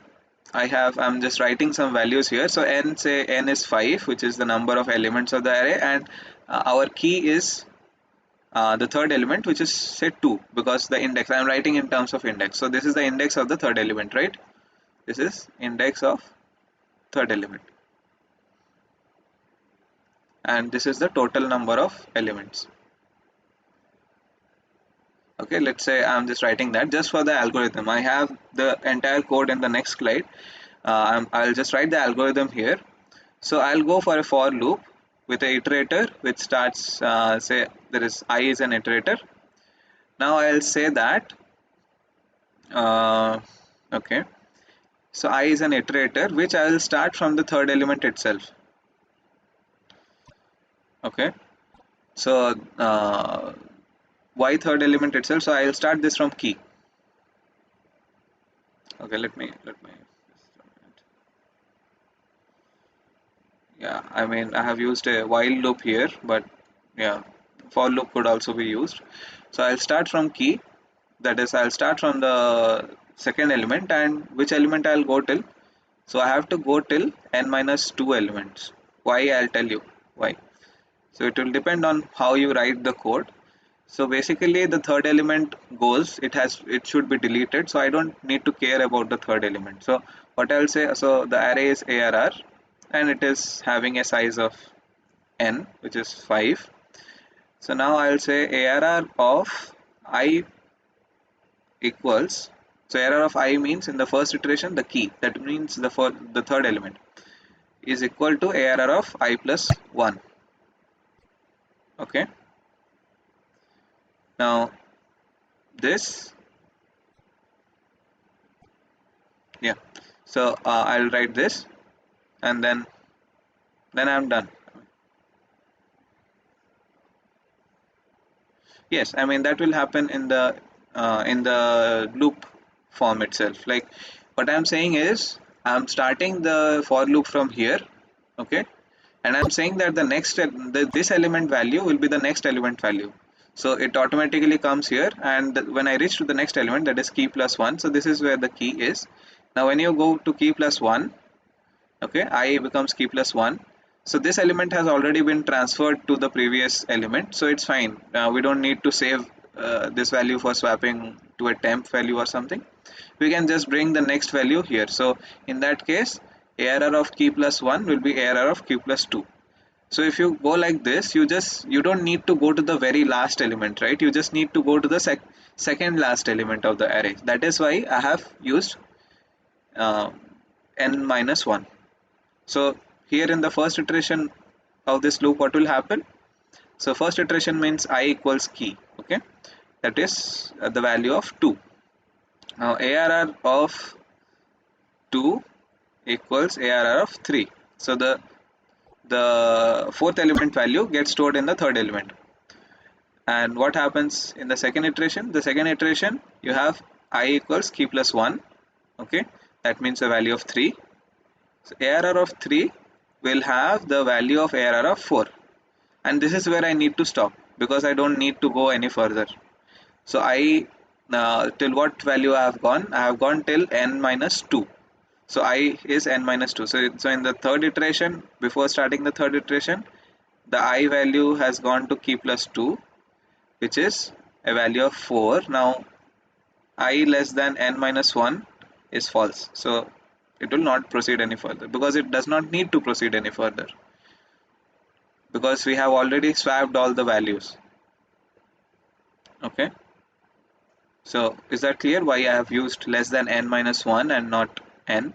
I'm just writing some values here. So say n is 5, which is the number of elements of the array, and our key is the third element, which is say 2, because the index, I'm writing in terms of index. So this is the index of the third element, right? This is index of third element, and this is the total number of elements. Okay, let's say I'm just writing that just for the algorithm. I have the entire code in the next slide. I'll just write the algorithm here. So I'll go for a for loop with a iterator which starts, say there is I is an iterator. Now I'll say that, uh, okay, so I is an iterator which I will start from the third element itself. Okay, so why third element itself? So I'll start this from key. Okay, let me yeah, I mean I have used a while loop here, but yeah, for loop could also be used. So I'll start from key, that is I'll start from the second element, and which element I'll go till. So I have to go till n minus 2 elements. Why? I'll tell you why. So it will depend on how you write the code. So basically the third element goes, it should be deleted, so I don't need to care about the third element. So what I'll say, so the array is ARR and it is having a size of n, which is 5. So now I'll say ARR of I equals, so ARR of I means in the first iteration the key, that means the third element is equal to ARR of I plus 1. Okay, now this, yeah, so I'll write this and then I'm done. Yes, I mean that will happen in the loop form itself. Like what I'm saying is I'm starting the for loop from here, okay, and I'm saying that this element value will be the next element value. So it automatically comes here, and when I reach to the next element, that is key plus 1. So this is where the key is. Now when you go to key plus 1, okay, I becomes key plus 1. So this element has already been transferred to the previous element, so it's fine. We don't need to save this value for swapping to a temp value or something. We can just bring the next value here. So in that case, ARR of key plus 1 will be ARR of key plus 2. So if you go like this, you don't need to go to the very last element, right? You just need to go to the second last element of the array. That is why I have used uh, n minus 1. So here in the first iteration of this loop, what will happen? So first iteration means I equals key, okay, that is the value of 2. Now ARR of 2 equals ARR of 3. So the fourth element value gets stored in the third element. And what happens in the second iteration? The second iteration, you have I equals key plus 1, okay, that means a value of 3. So ARR of 3 will have the value of ARR of 4, and this is where I need to stop because I don't need to go any further. So I till what value I have gone? I have gone till n minus 2. So I is n minus 2. So in the third iteration, before starting the third iteration, the I value has gone to key plus 2, which is a value of 4. Now I less than n minus 1 is false. So it will not proceed any further because it does not need to proceed any further because we have already swapped all the values. Okay. So is that clear why I have used less than n minus 1 and not n?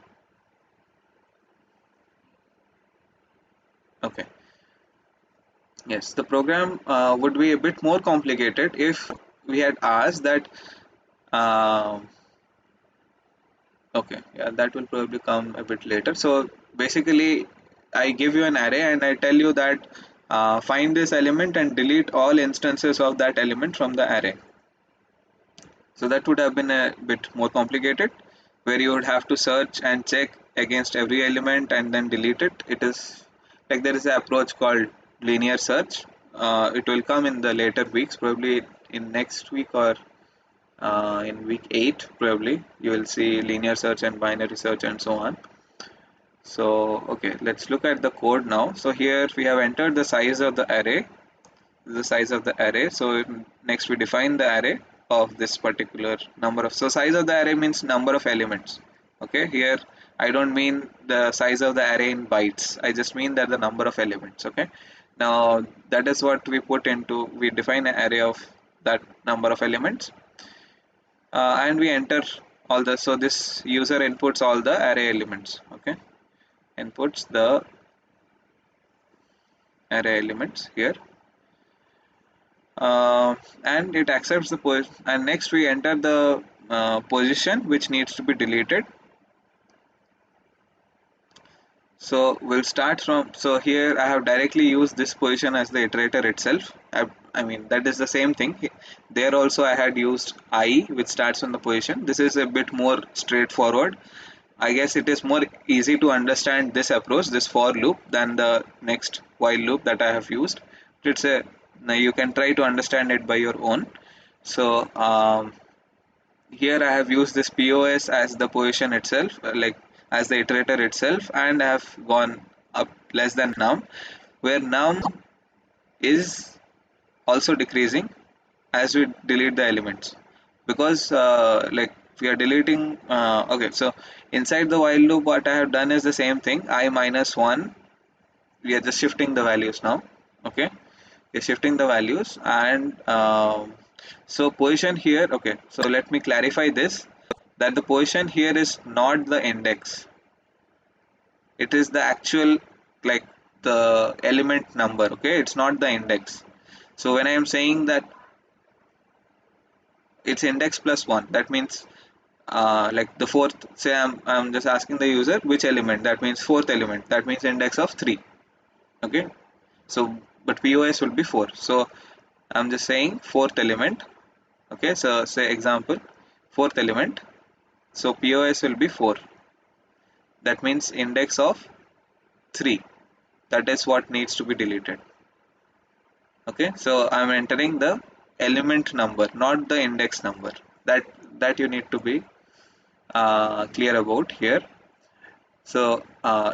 Okay. Yes, the program would be a bit more complicated if we had asked that. um okay, yeah, that will probably come a bit later. So basically, I give you an array and I tell you that find this element and delete all instances of that element from the array. So that would have been a bit more complicated, where you would have to search and check against every element and then delete it. It is like there is an approach called linear search. It will come in the later weeks, probably in next week or in week 8, probably. You will see linear search and binary search and so on. So, okay, let's look at the code now. So here we have entered the size of the array, So next we define the array of this particular number of, so size of the array means number of elements. Okay, here I don't mean the size of the array in bytes, I just mean that the number of elements. Okay, now that is what we put into, we define an array of that number of elements, and we enter all the, so this user inputs all the array elements. Okay, inputs the array elements here, and it accepts the position, and next we enter the position which needs to be deleted. So we'll start from, so here I have directly used this position as the iterator itself. I mean that is the same thing there also. I had used I, which starts on the position. This is a bit more straightforward. I guess it is more easy to understand this approach, this for loop, than the next while loop that I have used. It's a, now you can try to understand it by your own. So here I have used this POS as the position itself, like as the iterator itself, and I have gone up less than num, where num is also decreasing as we delete the elements, because like we are deleting. Okay, so inside the while loop, what I have done is the same thing. I minus 1, we are just shifting the values now. Okay, we are shifting the values, and so position here. Okay, so let me clarify this, that the position here is not the index, it is the actual, like the element number. Okay, it's not the index. So when I am saying that it's index plus 1, that means like the fourth, say I'm just asking the user which element, that means fourth element, that means index of 3. Okay, so but POS will be 4, so I'm just saying fourth element. Okay, so say example fourth element, so POS will be 4, that means index of 3, that is what needs to be deleted. Okay, so I'm entering the element number, not the index number. That you need to be clear about here. So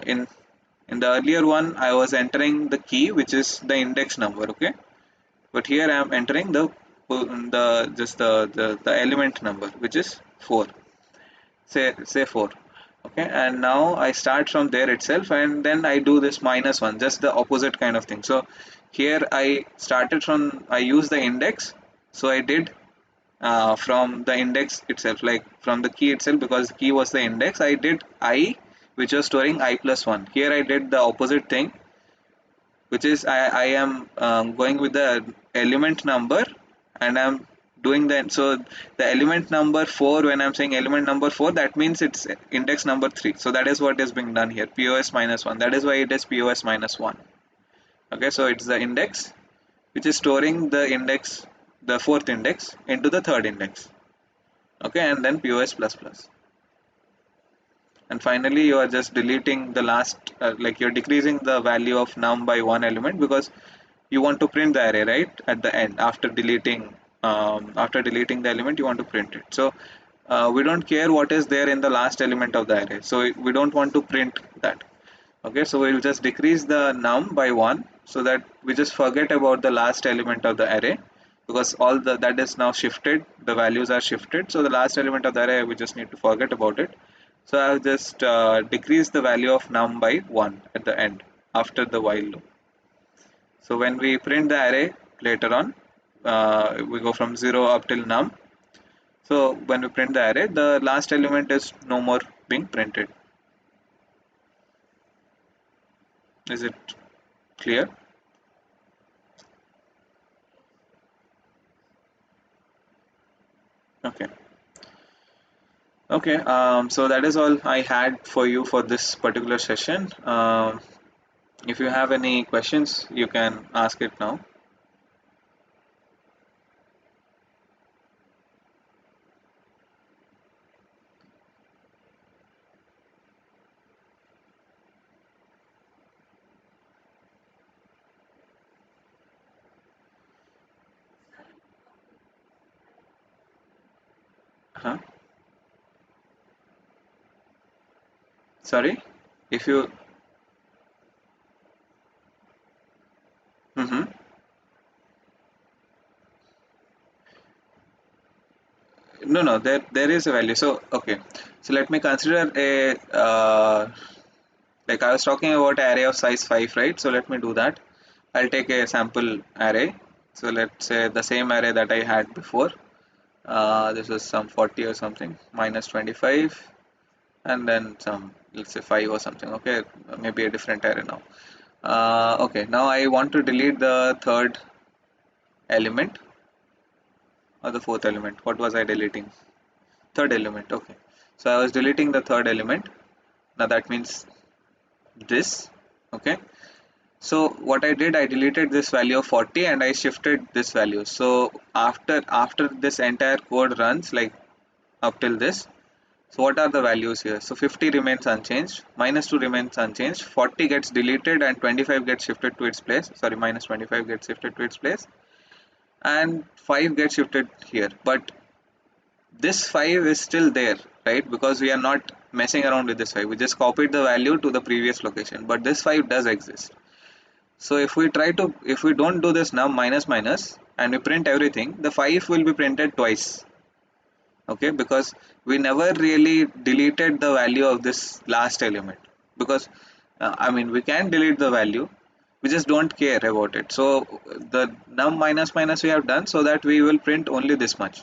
in the earlier one I was entering the key, which is the index number. Okay, but here I am entering the just the element number, which is 4. Say 4. Okay, and now I start from there itself, and then I do this minus 1, just the opposite kind of thing. So here I started from, I use the index, so I did from the index itself, like from the key itself, because the key was the index. I did I, which was storing I plus 1. Here I did the opposite thing, which is I am going with the element number, and I'm doing that. So the element number 4, when I'm saying element number 4, that means it's index number 3. So that is what is being done here, POS minus 1. That is why it is POS minus 1. Okay, so it's the index which is storing the index, the fourth index, into the third index. Okay, and then POS plus plus. And finally you are just deleting the last, like you're decreasing the value of num by one element, because you want to print the array, right, at the end. After deleting the element, you want to print it. So we don't care what is there in the last element of the array, so we don't want to print that. Okay, so we'll just decrease the num by 1, so that we just forget about the last element of the array, because all the that is now shifted, the values are shifted. So the last element of the array, we just need to forget about it. So I'll just decrease the value of num by 1 at the end, after the while loop. So when we print the array later on, we go from 0 up till num. So when we print the array, the last element is no more being printed. Is it Clear? Okay. Okay, so that is all I had for you for this particular session. If you have any questions, you can ask it now. Huh? Sorry? If you... Mhm. No, no, there is a value. So, okay. So let me consider a, like I was talking about array of size 5, right? So let me do that. I'll take a sample array. So let's say the same array that I had before. This is some 40 or something, minus 25, and then some, let's say 5 or something. Okay, maybe a different array now. Okay, now I want to delete the third element or the fourth element. What was I deleting? Third element. Okay, so I was deleting the third element. Now that means this. Okay, so what I did, I deleted this value of 40 and I shifted this value. So after this entire code runs, like up till this, so what are the values here? So 50 remains unchanged, minus 2 remains unchanged, 40 gets deleted and 25 gets shifted to its place. Sorry, minus 25 gets shifted to its place, and 5 gets shifted here. But this 5 is still there, right? Because we are not messing around with this 5. We just copied the value to the previous location, but this 5 does exist. So if we don't do this num minus minus and we print everything, the 5 will be printed twice. Okay, because we never really deleted the value of this last element, because I mean, we can delete the value, we just don't care about it. So the num minus minus we have done so that we will print only this much,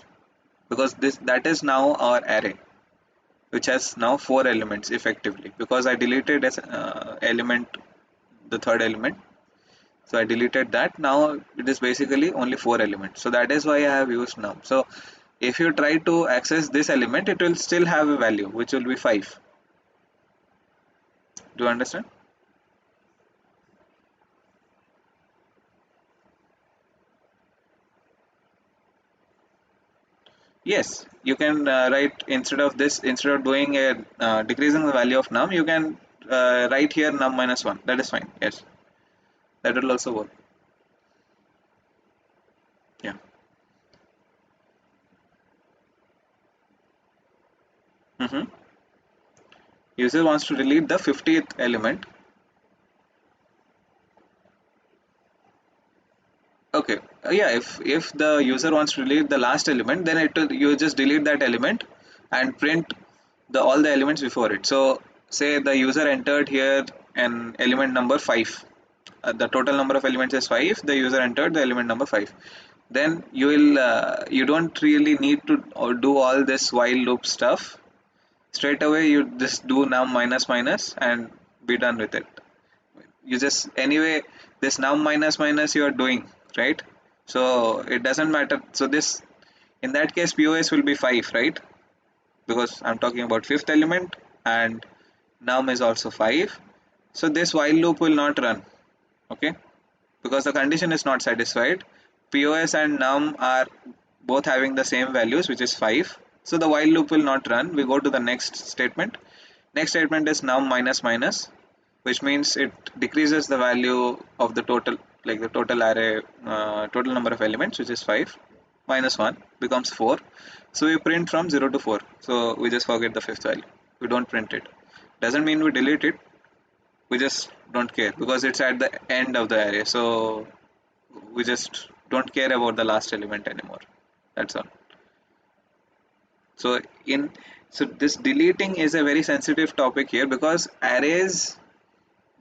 because this that is now our array, which has now 4 elements effectively, because I deleted as element, the third element. So I deleted that. Now it is basically only 4 elements. So that is why I have used num. So if you try to access this element, it will still have a value, which will be 5. Do you understand? Yes, you can write, instead of this, instead of doing a decreasing the value of num, you can write here num minus 1. That is fine. Yes, that will also work. Yeah. Mm-hmm. User wants to delete the 50th element. Okay. Yeah. If the user wants to delete the last element, then it will, you just delete that element and print the all the elements before it. So say the user entered here an element number 5. The total number of elements is 5. The user entered the element number 5. Then you will you don't really need to do all this while loop stuff. Straight away you just do num minus minus and be done with it. You just, anyway, this num minus minus you are doing, right? So it doesn't matter. So this, in that case, pos will be 5, right? Because I'm talking about fifth element and num is also 5. So this while loop will not run. Okay, because the condition is not satisfied. POS and num are both having the same values, which is 5. So the while loop will not run. We go to the next statement. Next statement is num minus minus, which means it decreases the value of the total, like the total array, total number of elements, which is 5, minus 1 becomes 4. So we print from 0 to 4. So we just forget the fifth value. We don't print it. Doesn't mean we delete it. We just don't care because it's at the end of the array. So we just don't care about the last element anymore. That's all. So in, so this deleting is a very sensitive topic here, because arrays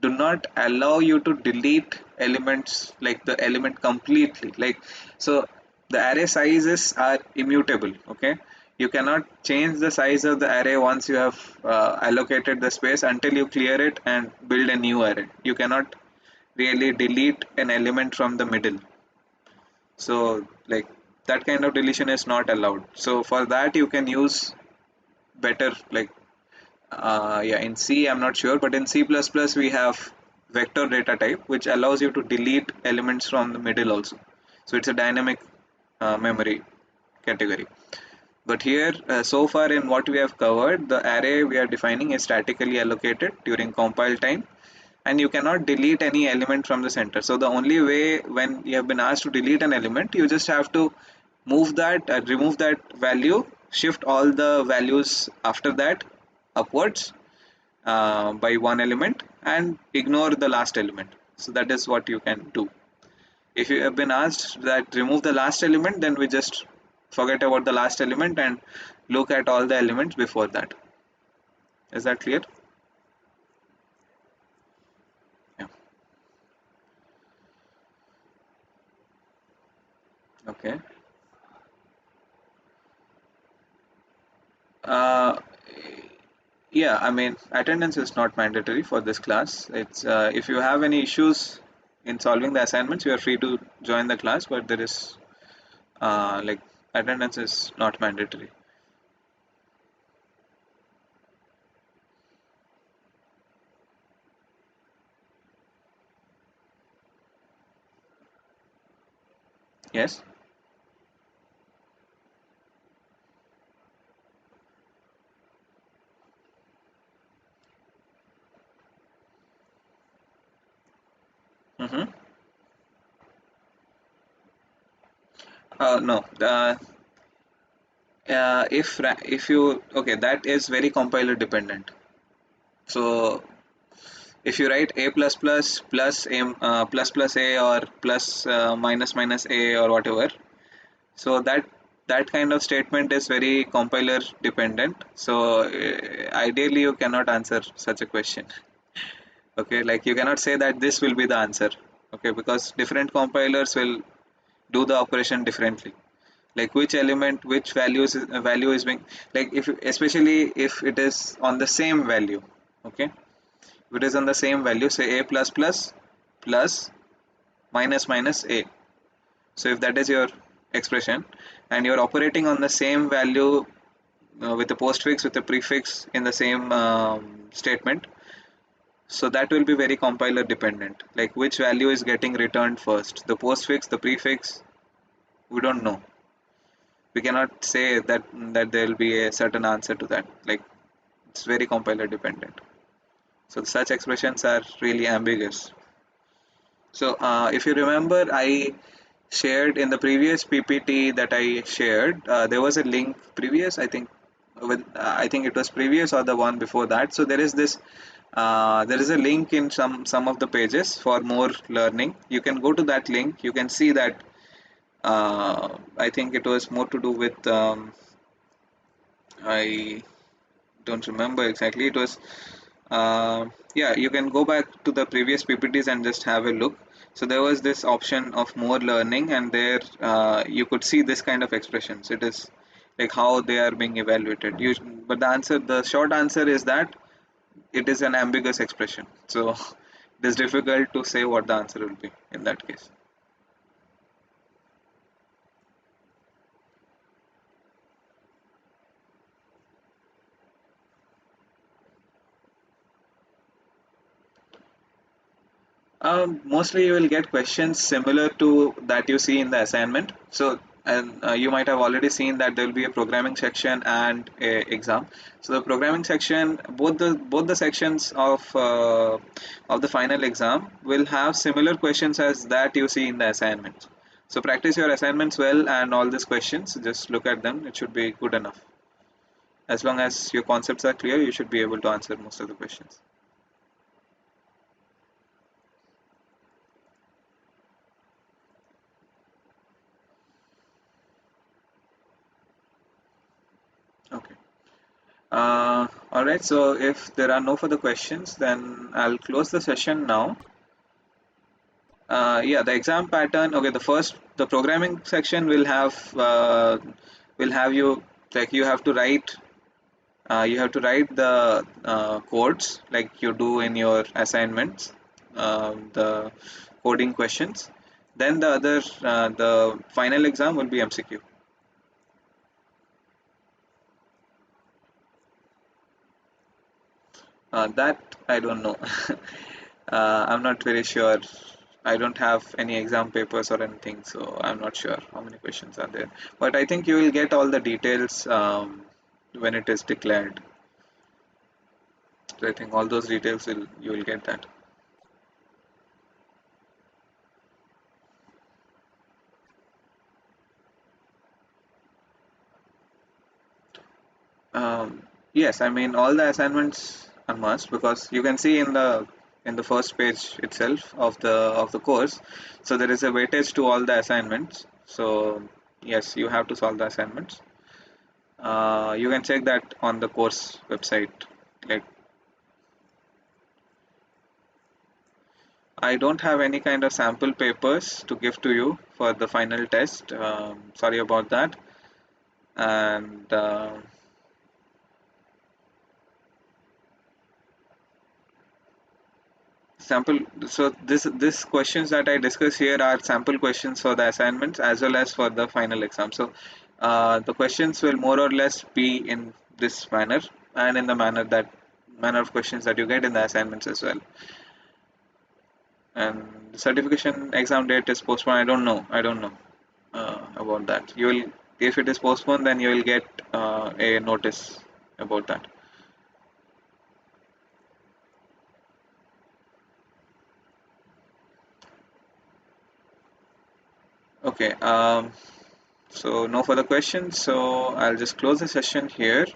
do not allow you to delete elements, like the element completely, like, so the array sizes are immutable. Okay, you cannot change the size of the array once you have allocated the space until you clear it and build a new array. You cannot really delete an element from the middle. So like that kind of deletion is not allowed. So for that you can use better like yeah, in C I'm not sure, but in C++ we have vector data type which allows you to delete elements from the middle also. So it's a dynamic memory category. But here, so far in what we have covered, the array we are defining is statically allocated during compile time, and you cannot delete any element from the center. So the only way when you have been asked to delete an element, you just have to move that, remove that value, shift all the values after that upwards by one element, and ignore the last element. So that is what you can do. If you have been asked that remove the last element, then we just forget about the last element and look at all the elements before that. Is that clear? Yeah. Okay. Uh, yeah, I mean, attendance is not mandatory for this class. It's if you have any issues in solving the assignments, you are free to join the class, but there is like attendance is not mandatory. Yes. Mm-hmm. No. If you okay, that is very compiler dependent. So if you write a plus plus plus a plus plus a or plus minus minus a or whatever, so that kind of statement is very compiler dependent. So ideally you cannot answer such a question. Okay, like you cannot say that this will be the answer. Okay, because different compilers will do the operation differently, like which element which value is being, like if especially if it is on the same value. Okay, if it is on the same value, say a plus plus plus minus minus a, so if that is your expression and you're operating on the same value with the postfix with the prefix in the same statement, so that will be very compiler dependent, like which value is getting returned first, the postfix, the prefix, we don't know. We cannot say that there will be a certain answer to that, like it's very compiler dependent. So such expressions are really ambiguous. So if you remember, I shared in the previous PPT that I shared, there was a link previous, I think I think it was previous or the one before that. So there is this there is a link in some of the pages for more learning. You can go to that link. You can see that I think it was more to do with I don't remember exactly. It was yeah. You can go back to the previous PPTs and just have a look. So there was this option of more learning, and there you could see this kind of expressions. It is like how they are being evaluated. But the short answer is that it is an ambiguous expression. So it is difficult to say what the answer will be in that case. Mostly you will get questions similar to that you see in the assignment. So, and you might have already seen that there will be a programming section and a exam. So the programming section, both the sections of the final exam will have similar questions as that you see in the assignment. So practice your assignments well and all these questions. Just look at them. It should be good enough. As long as your concepts are clear, you should be able to answer most of the questions. Okay. All right, so if there are no further questions, then I'll close the session now. Yeah, the exam pattern. Okay, the programming section will have you, like you have to write the codes like you do in your assignments. the coding questions. Then the final exam will be MCQ. That I don't know. I'm not very sure. I don't have any exam papers or anything, so I'm not sure how many questions are there. But I think you will get all the details when it is declared. So I think all those details will you will get that. Yes, I mean all the assignments are must because you can see in the first page itself of the course. So there is a weightage to all the assignments. So yes, you have to solve the assignments. You can check that on the course website. Like I don't have any kind of sample papers to give to you for the final test. Sorry about that. And sample. So this questions that I discuss here are sample questions for the assignments as well as for the final exam. So the questions will more or less be in this manner and in the manner of questions that you get in the assignments as well. And the certification exam date is postponed. I don't know about that. You will, if it is postponed, then you will get a notice about that. Okay. So no further questions. So I'll just close the session here.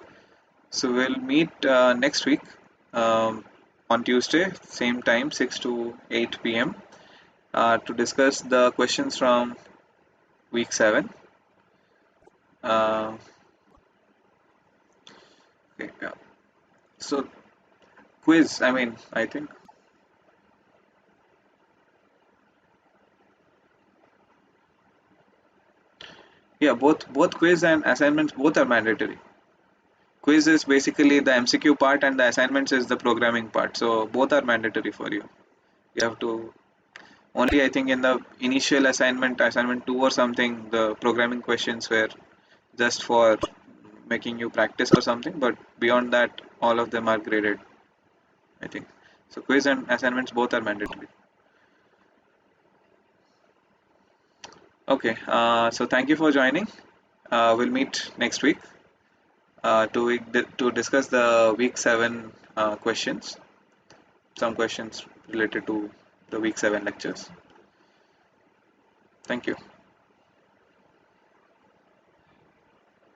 So we'll meet next week on Tuesday, same time, 6 to 8 p.m. To discuss the questions from week 7. Uh, okay, yeah. So quiz, I mean, I think, yeah, both quiz and assignments both are mandatory. Quiz is basically the MCQ part and the assignments is the programming part. So both are mandatory for you. You have to only I think in the initial assignment 2 or something, the programming questions were just for making you practice or something, but beyond that, all of them are graded, I think. So quiz and assignments both are mandatory. Okay, so thank you for joining. We'll meet next week to discuss the week 7 questions, some questions related to the week 7 lectures. Thank you.